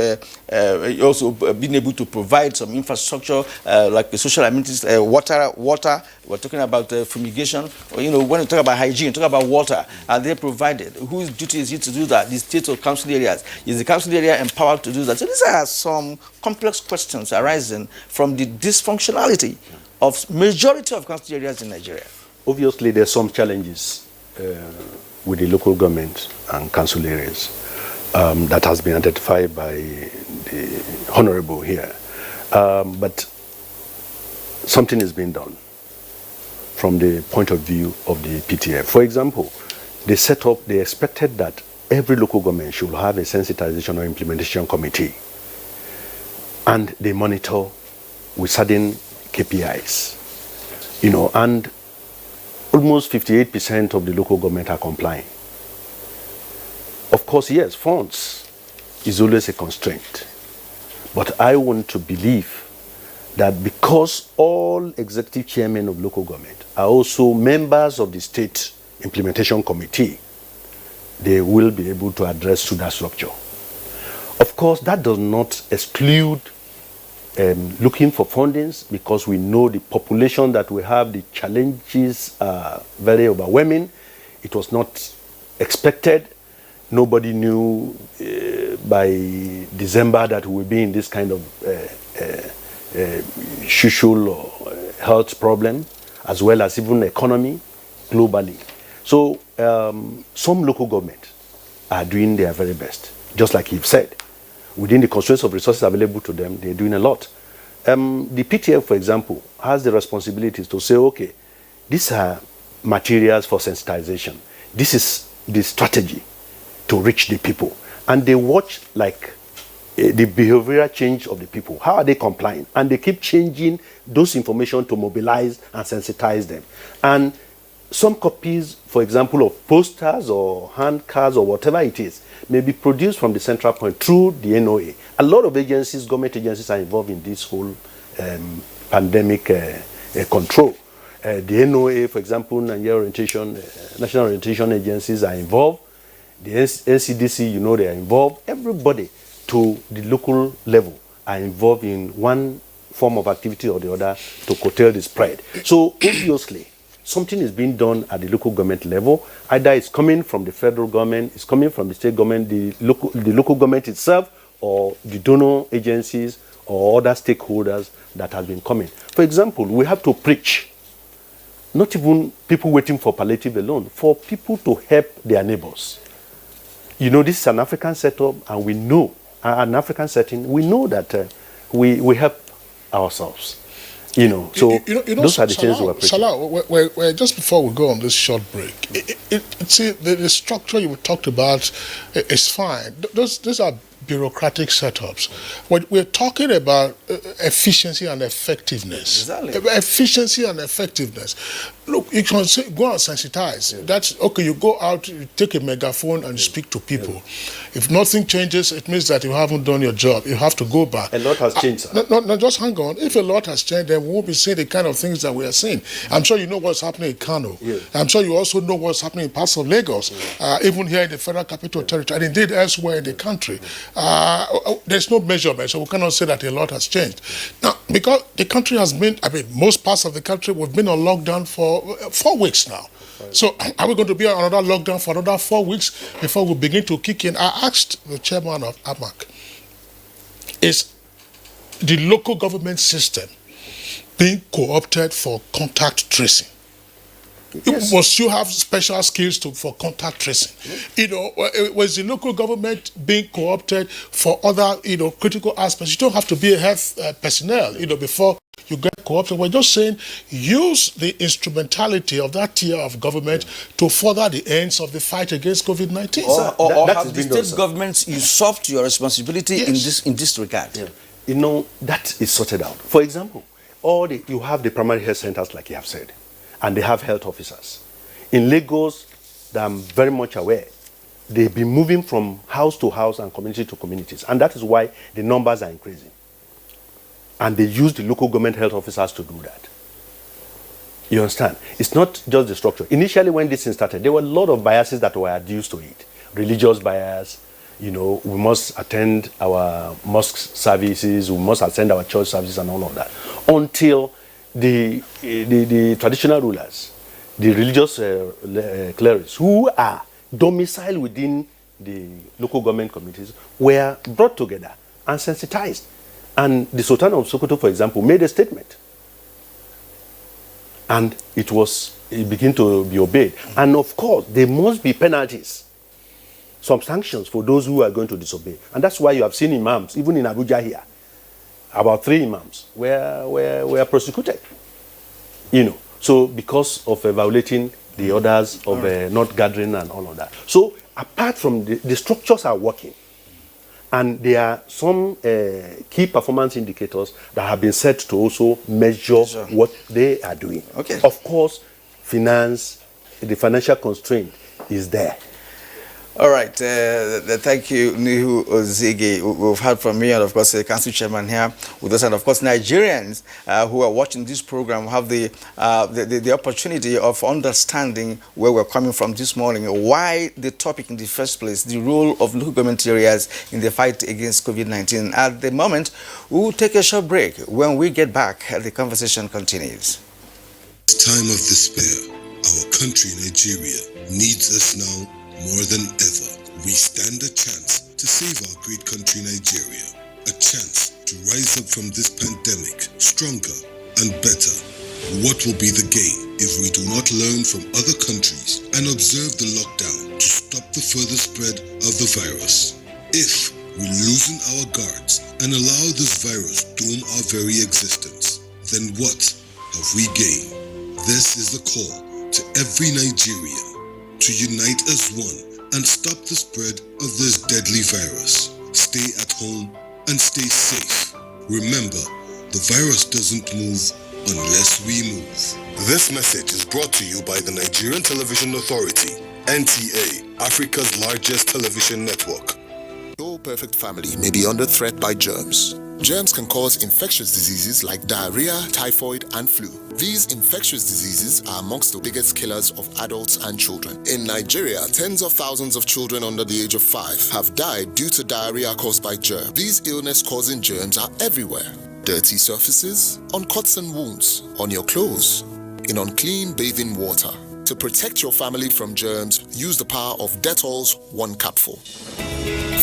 also being able to provide some infrastructure like the social amenities, water. We're talking about fumigation. When you talk about hygiene, talk about water. Are they provided? Whose duty is it to do that? The state or council areas. Is the council area empowered to do that? So these are some complex questions arising from the dysfunctionality of majority of council areas in Nigeria. Obviously, there are some challenges with the local government and council areas that has been identified by the Honorable here. But something is being done from the point of view of the PTF. For example, they expected that every local government should have a sensitization or implementation committee, and they monitor with certain KPIs, and almost 58% of the local government are complying. Of course, yes, funds is always a constraint. But I want to believe that because all executive chairmen of local government are also members of the state implementation committee, they will be able to address to that structure. Of course, that does not exclude looking for fundings, because we know the population that we have, the challenges are very overwhelming. It was not expected. Nobody knew by December that we would be in this kind of social or health problem, as well as even economy globally. So some local governments are doing their very best, just like you've said. Within the constraints of resources available to them, they're doing a lot. The PTF, for example, has the responsibilities to say, okay, these are materials for sensitization. This is the strategy to reach the people. And they watch like the behavioral change of the people. How are they complying? And they keep changing those information to mobilize and sensitize them. And some copies, for example, of posters or hand cards or whatever it is, may be produced from the central point through the NOA. A lot of agencies, government agencies, are involved in this whole pandemic control. The NOA, for example, National Orientation Agencies are involved. The NCDC, they are involved. Everybody to the local level are involved in one form of activity or the other to curtail the spread. So obviously, something is being done at the local government level. Either it's coming from the federal government, it's coming from the state government, the local government itself, or the donor agencies or other stakeholders that have been coming. For example, we have to preach not even people waiting for palliative alone, for people to help their neighbors. You know, this is an African setup, and we know, an African setting, we know that we help ourselves. You know, so those are the changes we're preaching. Salah, just before we go on this short break, see, the structure you talked about is fine. Those are bureaucratic setups. What we're talking about efficiency and effectiveness. Exactly. Efficiency and effectiveness. Look, you can say, go and sensitize. Yeah. That's okay. You go out, you take a megaphone and speak to people. Yeah. If nothing changes, it means that you haven't done your job. You have to go back. A lot has changed, sir. No, just hang on. If a lot has changed, then we won't be seeing the kind of things that we are seeing. I'm sure you know what's happening in Kano. Yeah. I'm sure you also know what's happening in parts of Lagos, even here in the Federal Capital Territory, and indeed elsewhere in the country. There's no measurement, so we cannot say that a lot has changed. Now, because the country has been, most parts of the country, we've been on lockdown for 4 weeks now. So are we going to be on another lockdown for another 4 weeks before we begin to kick in? I asked the chairman of AMAC, is the local government system being co-opted for contact tracing? Yes. Must you have special skills for contact tracing? You know, was the local government being co-opted for other, critical aspects? You don't have to be a health personnel, before you get co-opted. We're just saying use the instrumentality of that tier of government to further the ends of the fight against COVID-19. Or have the state governments usurped your responsibility in this regard? Yeah. You know, that is sorted out. For example, you have the primary health centers, like you have said, and they have health officers. In Lagos, I'm very much aware, they've been moving from house to house and community to communities, and that is why the numbers are increasing. And they use the local government health officers to do that. You understand? It's not just the structure. Initially, when this thing started, there were a lot of biases that were adduced to it. Religious bias, we must attend our mosque services, we must attend our church services and all of that. Until the traditional rulers, the religious clerics who are domiciled within the local government communities were brought together and sensitized. And the Sultan of Sokoto, for example, made a statement. And it began to be obeyed. And of course, there must be penalties, some sanctions for those who are going to disobey. And that's why you have seen imams, even in Abuja here, about 3 imams were prosecuted. So because of violating the orders of not gathering and all of that. So apart from the structures are working, and there are some key performance indicators that have been set to also measure what they are doing. Okay. Of course, the financial constraint is there. All right. Thank you, Nuhu Ozigi. We've heard from me, and of course, the council chairman here with us, and of course, Nigerians who are watching this program have the opportunity of understanding where we're coming from this morning, why the topic in the first place, the role of local government areas in the fight against COVID-19. At the moment, we will take a short break. When we get back, the conversation continues. It's time of despair. Our country, Nigeria, needs us now more than ever. We stand a chance to save our great country Nigeria, a chance to rise up from this pandemic stronger and better. What will be the gain if we do not learn from other countries and observe the lockdown to stop the further spread of the virus? If we loosen our guards and allow this virus doom our very existence, then what have we gained? This is the call to every Nigerian to unite as one and stop the spread of this deadly virus. Stay at home and stay safe. Remember, the virus doesn't move unless we move. This message is brought to you by the Nigerian Television Authority, NTA, Africa's largest television network. Your perfect family may be under threat by germs. Germs can cause infectious diseases like diarrhea, typhoid, and flu. These infectious diseases are amongst the biggest killers of adults and children. In Nigeria, tens of thousands of children under the age of 5 have died due to diarrhea caused by germs. These illness-causing germs are everywhere. Dirty surfaces, on cuts and wounds, on your clothes, in unclean bathing water. To protect your family from germs, use the power of Dettol's 1 capful.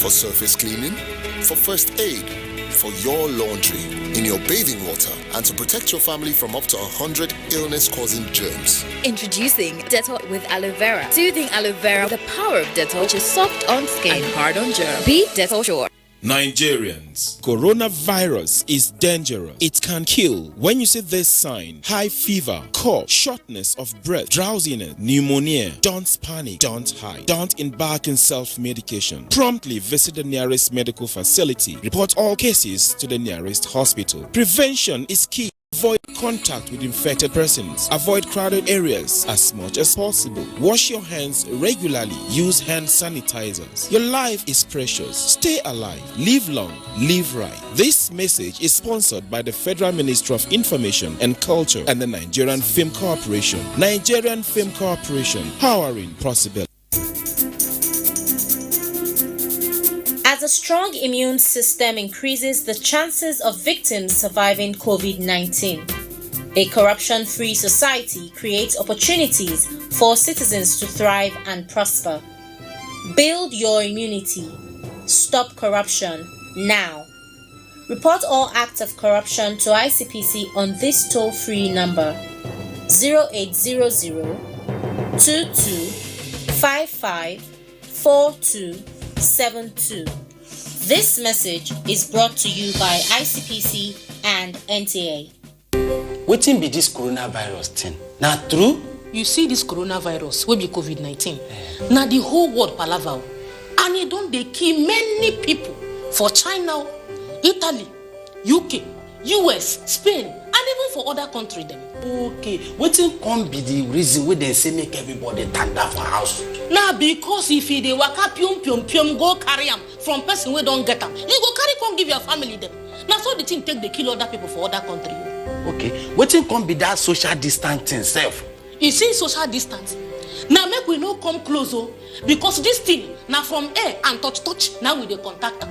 For surface cleaning, for first aid, for your laundry, in your bathing water and to protect your family from up to 100 illness-causing germs. Introducing Dettol with aloe vera. Soothing aloe vera with the power of Dettol, which is soft on skin and hard on germs. Be Dettol Sure. Nigerians, coronavirus is dangerous. It can kill. When you see this sign, high fever, cough, shortness of breath, drowsiness, pneumonia, don't panic, don't hide. Don't embark in self-medication. Promptly visit the nearest medical facility. Report all cases to the nearest hospital. Prevention is key. Avoid contact with infected persons. Avoid crowded areas as much as possible. Wash your hands regularly. Use hand sanitizers. Your life is precious. Stay alive. Live long. Live right. This message is sponsored by the Federal Ministry of Information and Culture and the Nigerian Film Corporation. Nigerian Film Corporation, powering possibility. As a strong immune system increases the chances of victims surviving COVID-19, a corruption-free society creates opportunities for citizens to thrive and prosper. Build your immunity. Stop corruption now. Report all acts of corruption to ICPC on this toll-free number 0800 2255 4272. This message is brought to you by ICPC and NTA. Wetin be this coronavirus thing? Na true? You see this coronavirus wey be COVID-19. Na the whole world palava, and e don dey kill many people for China, Italy, UK, US, Spain, and even for other countries dem. Okay, wetin come be the reason wey dem say make everybody tanda for house? Na because if e dey waka pium go carry am from person wey don get am, you go carry come give your family dem. Na so the thing take dey kill other people for other country. Okay, wetin come be that social distancing sef? You see social distance. Now make we no come close because this thing na from air and touch now we dey contact am.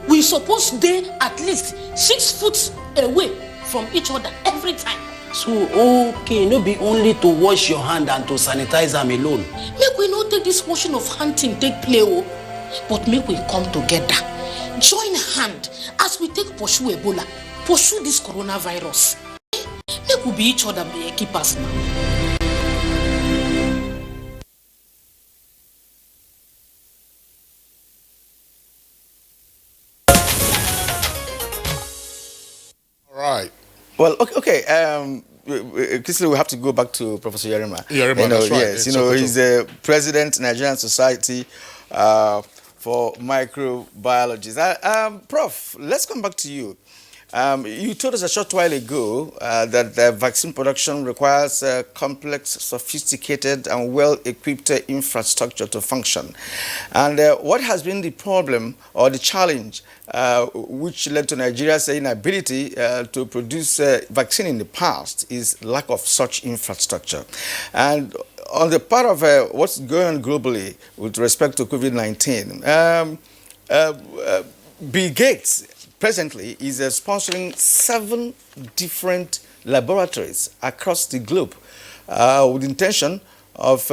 We suppose dey at least 6 foot away from each other every time. So okay, no be only to wash your hand and to sanitize them alone. Make we no take this washing of hand thing take play but make we come together, join hand as we take pursue Ebola, pursue this coronavirus. Make we be each other keepers now. Right. Well, okay. Chrisley, we have to go back to Professor Yerima. Yerima, that's right. Yes, he's the president, Nigerian Society for Microbiology. Prof, let's come back to you. You told us a short while ago that the vaccine production requires a complex, sophisticated, and well-equipped infrastructure to function. And what has been the problem or the challenge which led to Nigeria's inability to produce vaccine in the past is lack of such infrastructure. And on the part of what's going on globally with respect to COVID-19, Bill Gates presently is sponsoring 7 different laboratories across the globe with the intention of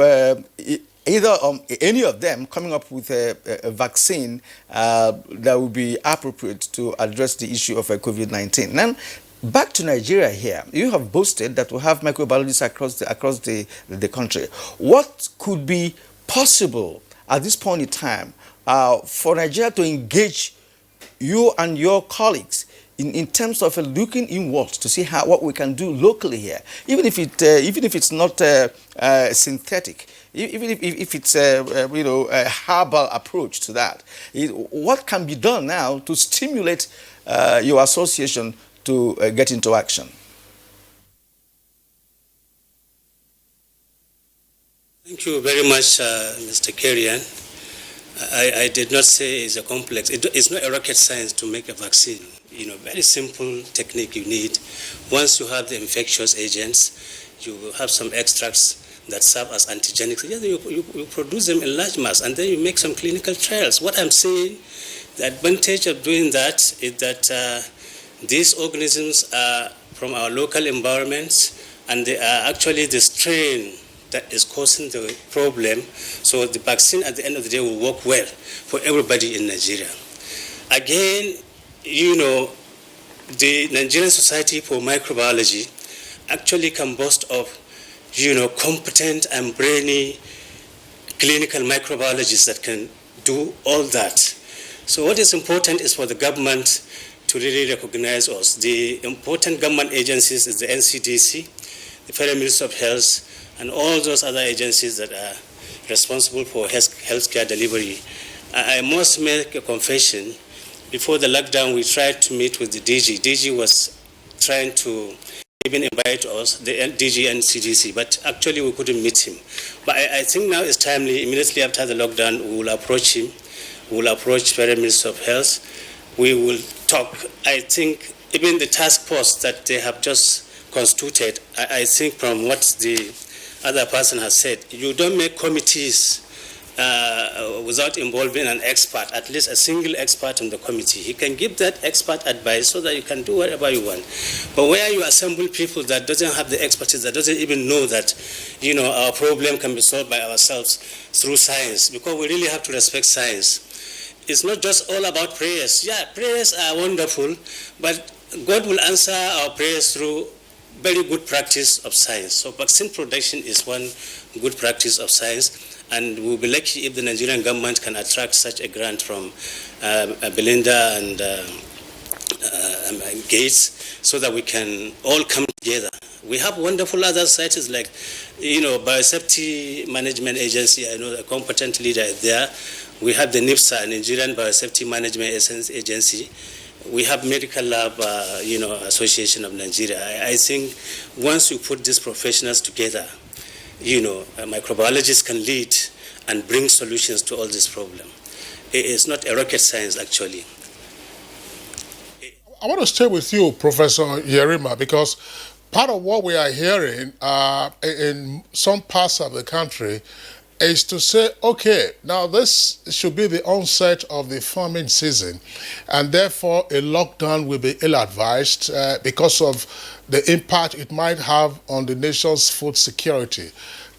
either any of them coming up with a vaccine that would be appropriate to address the issue of COVID-19. Now, back to Nigeria here, you have boasted that we have microbiologists across the country. What could be possible at this point in time for Nigeria to engage you and your colleagues in terms of looking inwards to see what we can do locally here, even if it's not synthetic, even if it's a herbal approach to that? What can be done now to stimulate your association to get into action? Thank you very much, Mr. Kerian. I did not say it's a complex. It's not a rocket science to make a vaccine. Very simple technique you need. Once you have the infectious agents, you have some extracts that serve as antigenics. You produce them in large mass, and then you make some clinical trials. What I'm saying, the advantage of doing that is that these organisms are from our local environments, and they are actually the strain that is causing the problem. So the vaccine at the end of the day will work well for everybody in Nigeria. Again, the Nigerian Society for Microbiology actually can boast of, competent and brainy clinical microbiologists that can do all that. So what is important is for the government to really recognize us. The important government agencies is the NCDC, the Federal Ministry of Health, and all those other agencies that are responsible for healthcare delivery. I must make a confession. Before the lockdown, we tried to meet with the DG. DG was trying to even invite us, the DG and CDC, but actually we couldn't meet him. But I think now it's timely. Immediately after the lockdown, we will approach him. We will approach Federal Ministry of Health. We will talk. I think even the task force that they have just constituted, I think from what the other person has said, you don't make committees without involving an expert, at least a single expert in the committee. He can give that expert advice so that you can do whatever you want. But where you assemble people that doesn't have the expertise, that doesn't even know that, our problem can be solved by ourselves through science, because we really have to respect science. It's not just all about prayers. Yeah, prayers are wonderful, but God will answer our prayers through very good practice of science. So vaccine production is one good practice of science. And we'll be lucky if the Nigerian government can attract such a grant from Belinda and Gates, so that we can all come together. We have wonderful other societies like, Biosafety Management Agency. I know the competent leader is there. We have the NIPSA, Nigerian Biosafety Management Agency. We have Medical Lab, Association of Nigeria. I think once you put these professionals together, microbiologists can lead and bring solutions to all this problem. It's not a rocket science, actually. I want to stay with you, Professor Yerima, because part of what we are hearing in some parts of the country is to say, okay, now this should be the onset of the farming season, and therefore a lockdown will be ill-advised because of the impact it might have on the nation's food security.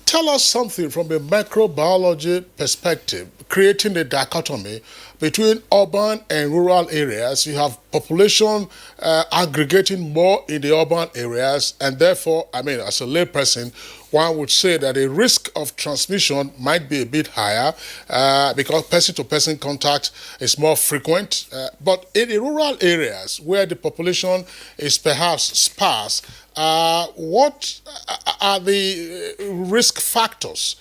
Tell us something from a microbiology perspective, creating a dichotomy between urban and rural areas. You have population aggregating more in the urban areas, and therefore, as a layperson, one would say that the risk of transmission might be a bit higher because person-to-person contact is more frequent. But in the rural areas where the population is perhaps sparse, what are the risk factors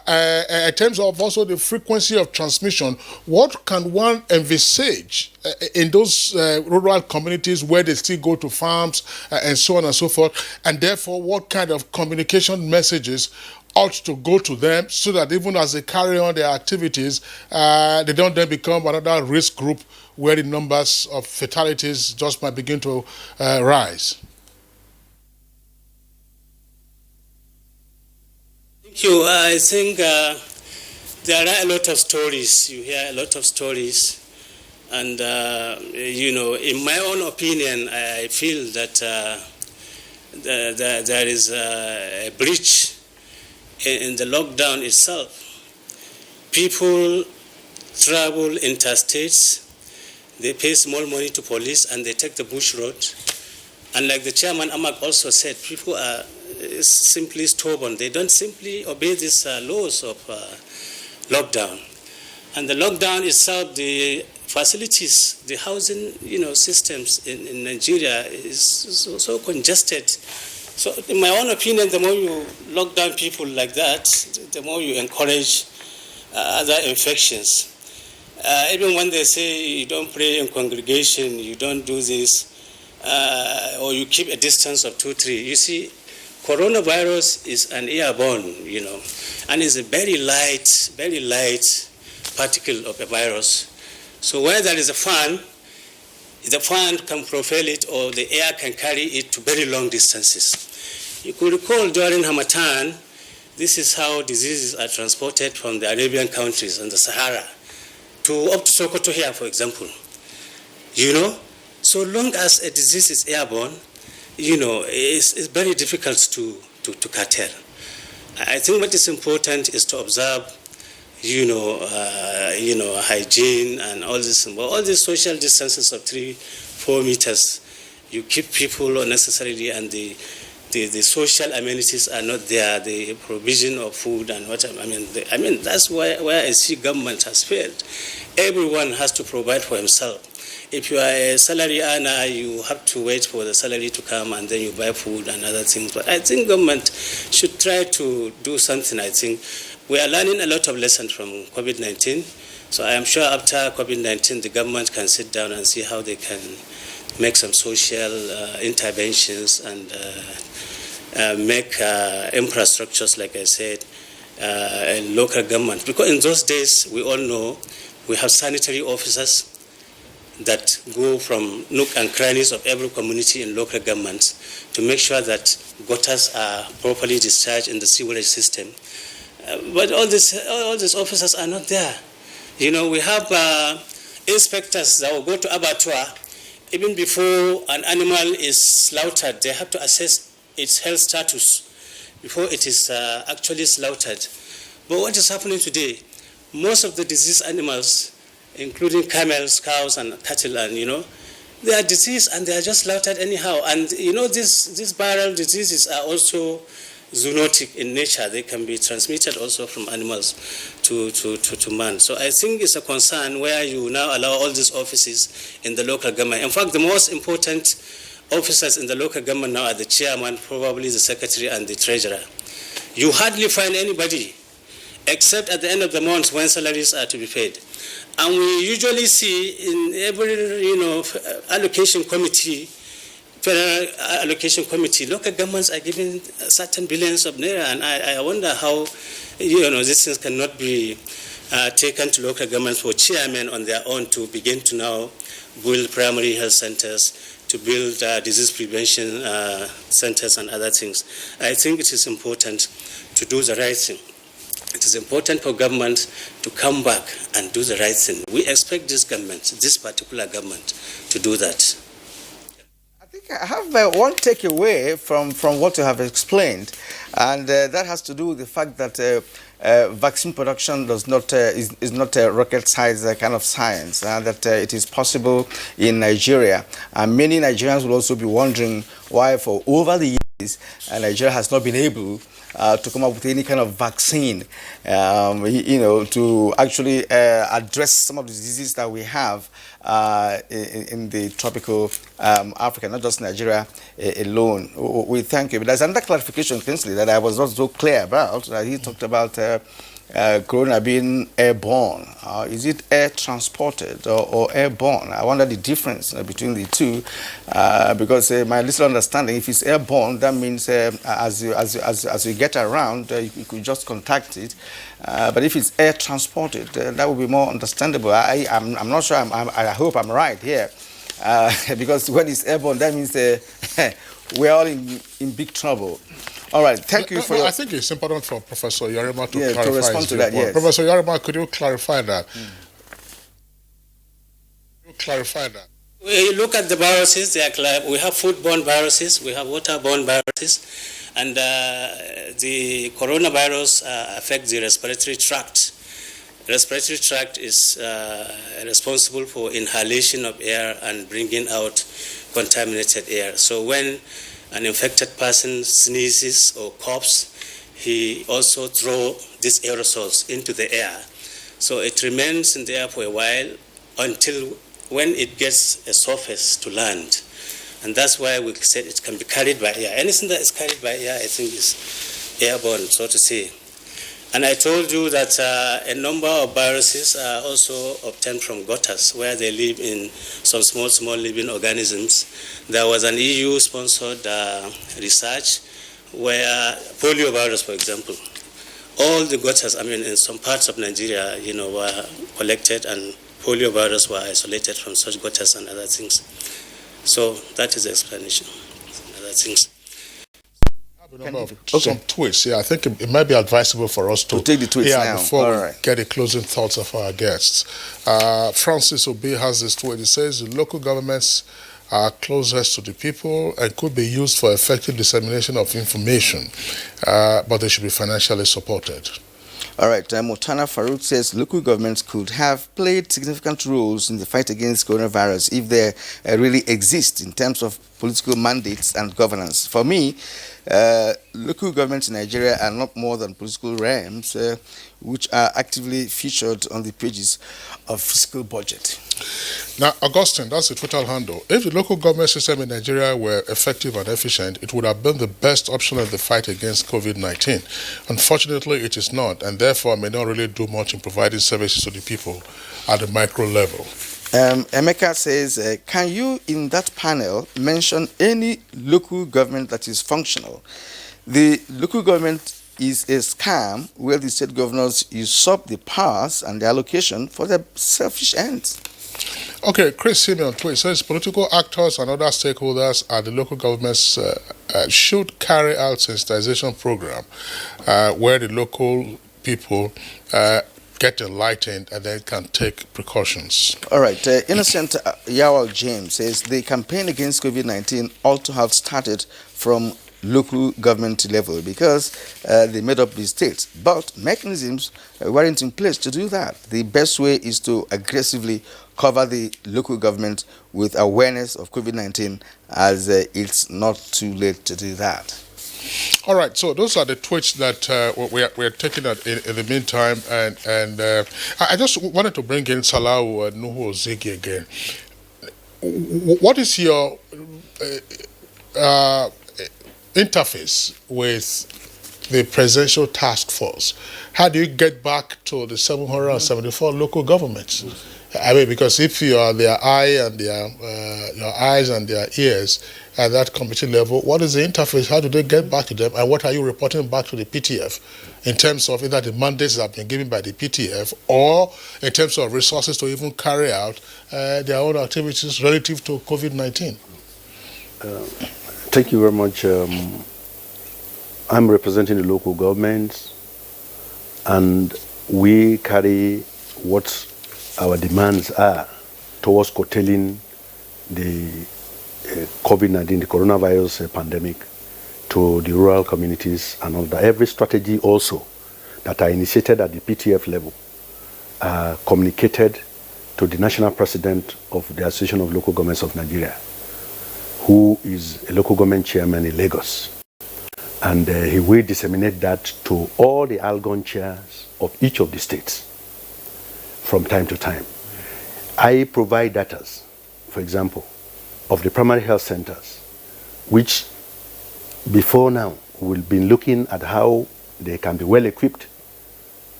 in terms of also the frequency of transmission? What can one envisage in those rural communities where they still go to farms and so on and so forth? And therefore, what kind of communication messages ought to go to them so that even as they carry on their activities, they don't then become another risk group where the numbers of fatalities just might begin to rise? Thank you. I think there are a lot of stories. You hear a lot of stories. And, in my own opinion, I feel that there is a breach in the lockdown itself. People travel interstates, they pay small money to police, and they take the bush road. And like the chairman Amak also said, people are simply stubborn. They don't simply obey these laws of lockdown. And the lockdown itself, the facilities, the housing, systems in Nigeria is so congested. So in my own opinion, the more you lock down people like that, the more you encourage other infections. Even when they say you don't pray in congregation, you don't do this, or you keep a distance of 2-3. You see, coronavirus is an airborne, and it's a very light particle of a virus. So where there is a fan, the fan can propel it, or the air can carry it to very long distances. You could recall during Hamatan, this is how diseases are transported from the Arabian countries and the Sahara up to Sokoto here, for example. So long as a disease is airborne, it's very difficult to curtail. I think what is important is to observe, hygiene and all this social distances of 3-4 meters. you keep people unnecessarily, and the social amenities are not there, the provision of food and what I mean that's where I see government has failed. Everyone has to provide for himself. If you are a salary earner, you have to wait for the salary to come and then you buy food and other things. But I think government should try to do something. I think we are learning a lot of lessons from COVID-19. So I am sure after COVID-19, the government can sit down and see how they can make some social interventions and make infrastructures, like I said, in local government. Because in those days, we all know we have sanitary officers that go from nook and crannies of every community in local governments to make sure that gutters are properly discharged in the sewerage system. But all these officers are not there. You know, we have inspectors that will go to abattoir. Even before an animal is slaughtered, they have to assess its health status before it is actually slaughtered. But what is happening today? Most of the diseased animals, including camels, cows, and cattle, and they are diseased and they are just slaughtered anyhow. And these viral diseases are also zoonotic in nature. They can be transmitted also from animals to man. So I think it's a concern where you now allow all these offices in the local government. In fact, the most important officers in the local government now are the chairman, probably the secretary, and the treasurer. You hardly find anybody except at the end of the month when salaries are to be paid. And we usually see in every allocation committee, federal allocation committee, local governments are giving certain billions of naira, and I wonder how these things cannot be taken to local governments for chairmen on their own to begin to now build primary health centers, to build disease prevention centers and other things. I think it is important to do the right thing. It is important for government to come back and do the right thing. We expect this government, this particular government, to do that. I think I have one takeaway from what you have explained, and that has to do with the fact that vaccine production is not a rocket science kind of science, that it is possible in Nigeria. And many Nigerians will also be wondering why for over the years Nigeria has not been able to come up with any kind of vaccine, to actually address some of the diseases that we have in the tropical Africa, not just Nigeria alone. We thank you. But there's another clarification, Kingsley, that I was not so clear about. He talked about corona being airborne. Is it air transported or airborne? I wonder the difference between the two, because my little understanding, if it's airborne, that means as you get around, you could just contact it. But if it's air transported, that would be more understandable. I'm not sure. I hope I'm right here, because when it's airborne, that means we're all in big trouble. All right, thank you for I think it's important for Professor Yarima to clarify to respond to that, yes. Professor Yarima, could you clarify that? We look at the viruses. We have foodborne viruses, we have waterborne viruses, and the coronavirus affects the respiratory tract. The respiratory tract is responsible for inhalation of air and bringing out contaminated air. So when an infected person sneezes or coughs, he also throws these aerosols into the air. So it remains in the air for a while until when it gets a surface to land. And that's why we said it can be carried by air. Anything that is carried by air, I think, is airborne, so to say. And I told you that a number of viruses are also obtained from gutters, where they live in some small living organisms. There was an EU-sponsored research where poliovirus, for example, all the gutters, in some parts of Nigeria, were collected, and poliovirus were isolated from such gutters and other things. So that is the explanation. Other things. Some tweets. I think it might be advisable for us to take the tweets now. Before we get the closing thoughts of our guests. Francis Obi has this tweet. It says the local governments are closest to the people and could be used for effective dissemination of information, but they should be financially supported. All right, Mutana Farouk says local governments could have played significant roles in the fight against coronavirus if they really exist in terms of political mandates and governance. For me, local governments in Nigeria are not more than political realms which are actively featured on the pages of fiscal budget. Now, Augustine, that's the Twitter handle. If the local government system in Nigeria were effective and efficient, it would have been the best option in the fight against COVID-19. Unfortunately, it is not, and therefore may not really do much in providing services to the people at the micro level. Emeka says, can you in that panel mention any local government that is functional? The local government is a scam where the state governors usurp the powers and the allocation for their selfish ends. Okay, Chris Simeon tweet says political actors and other stakeholders at the local governments should carry out sensitization program where the local people get enlightened and then can take precautions. All right, Innocent Yawal James says the campaign against COVID-19 ought to have started from local government level because they made up the states, but mechanisms weren't in place to do that. The best way is to aggressively cover the local government with awareness of COVID-19 as it's not too late to do that. All right, so those are the tweets that we're taking in the meantime, and I just wanted to bring in Salahu Nuhu Ziggy again. What is your interface with the presidential task force? How do you get back to the 774 local governments? I mean, because if you are their eye and your eyes and their ears at that committee level, what is the interface? How do they get back to them? And what are you reporting back to the PTF in terms of either the mandates that have been given by the PTF or in terms of resources to even carry out their own activities relative to COVID-19? Thank you very much. I'm representing the local governments, and we carry what our demands are towards curtailing the COVID-19, the coronavirus pandemic, to the rural communities and all that. Every strategy also that are initiated at the PTF level are communicated to the national president of the Association of Local Governments of Nigeria, who is a local government chairman in Lagos. And he will disseminate that to all the Algon chairs of each of the states from time to time. I provide data, for example, of the primary health centers, which before now we've been looking at how they can be well equipped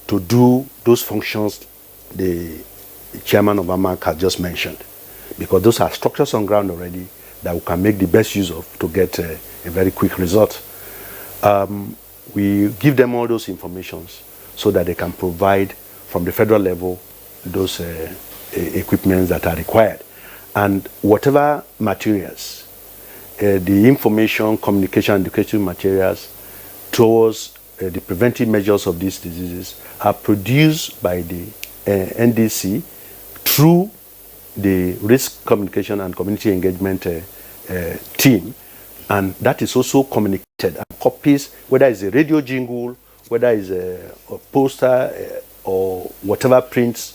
to do those functions the chairman of AMAC has just mentioned, because those are structures on ground already that we can make the best use of to get a very quick result. We give them all those informations so that they can provide from the federal level those equipments that are required. And whatever materials, the information, communication, and educational materials towards the preventive measures of these diseases are produced by the NDC through the risk communication and community engagement team, and that is also communicated and copies, whether it's a radio jingle, whether it's a poster or whatever print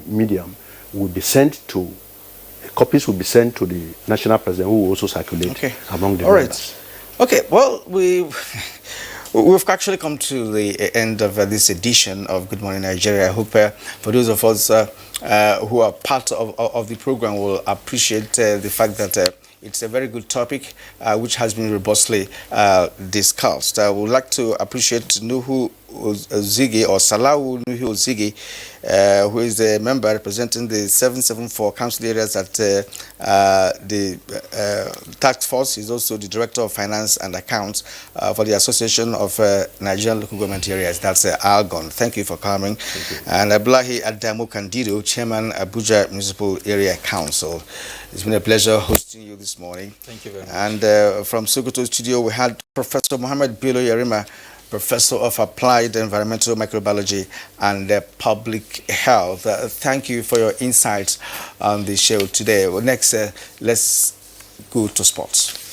medium, will be sent to, copies will be sent to the national president, who will also circulate among the members. Okay, well, we've actually come to the end of this edition of Good Morning Nigeria. I hope for those of us who are part of the program will appreciate the fact that it's a very good topic which has been robustly discussed. I would like to appreciate Nuhu Ziggy, or Salahu Nuhu Ziggy, who is a member representing the 774 council areas at the task force. He's also the director of finance and accounts for the Association of Nigerian Local Government Areas. That's Algon. Thank you for coming. And Abdullahi Adamu Candido, chairman, Abuja Municipal Area Council. It's been a pleasure hosting you this morning. Thank you very much. And from Sokoto studio, we had Professor Mohammed Bello Yarima, Professor of Applied Environmental Microbiology and Public Health. Thank you for your insights on the show today. Well, next, let's go to sports.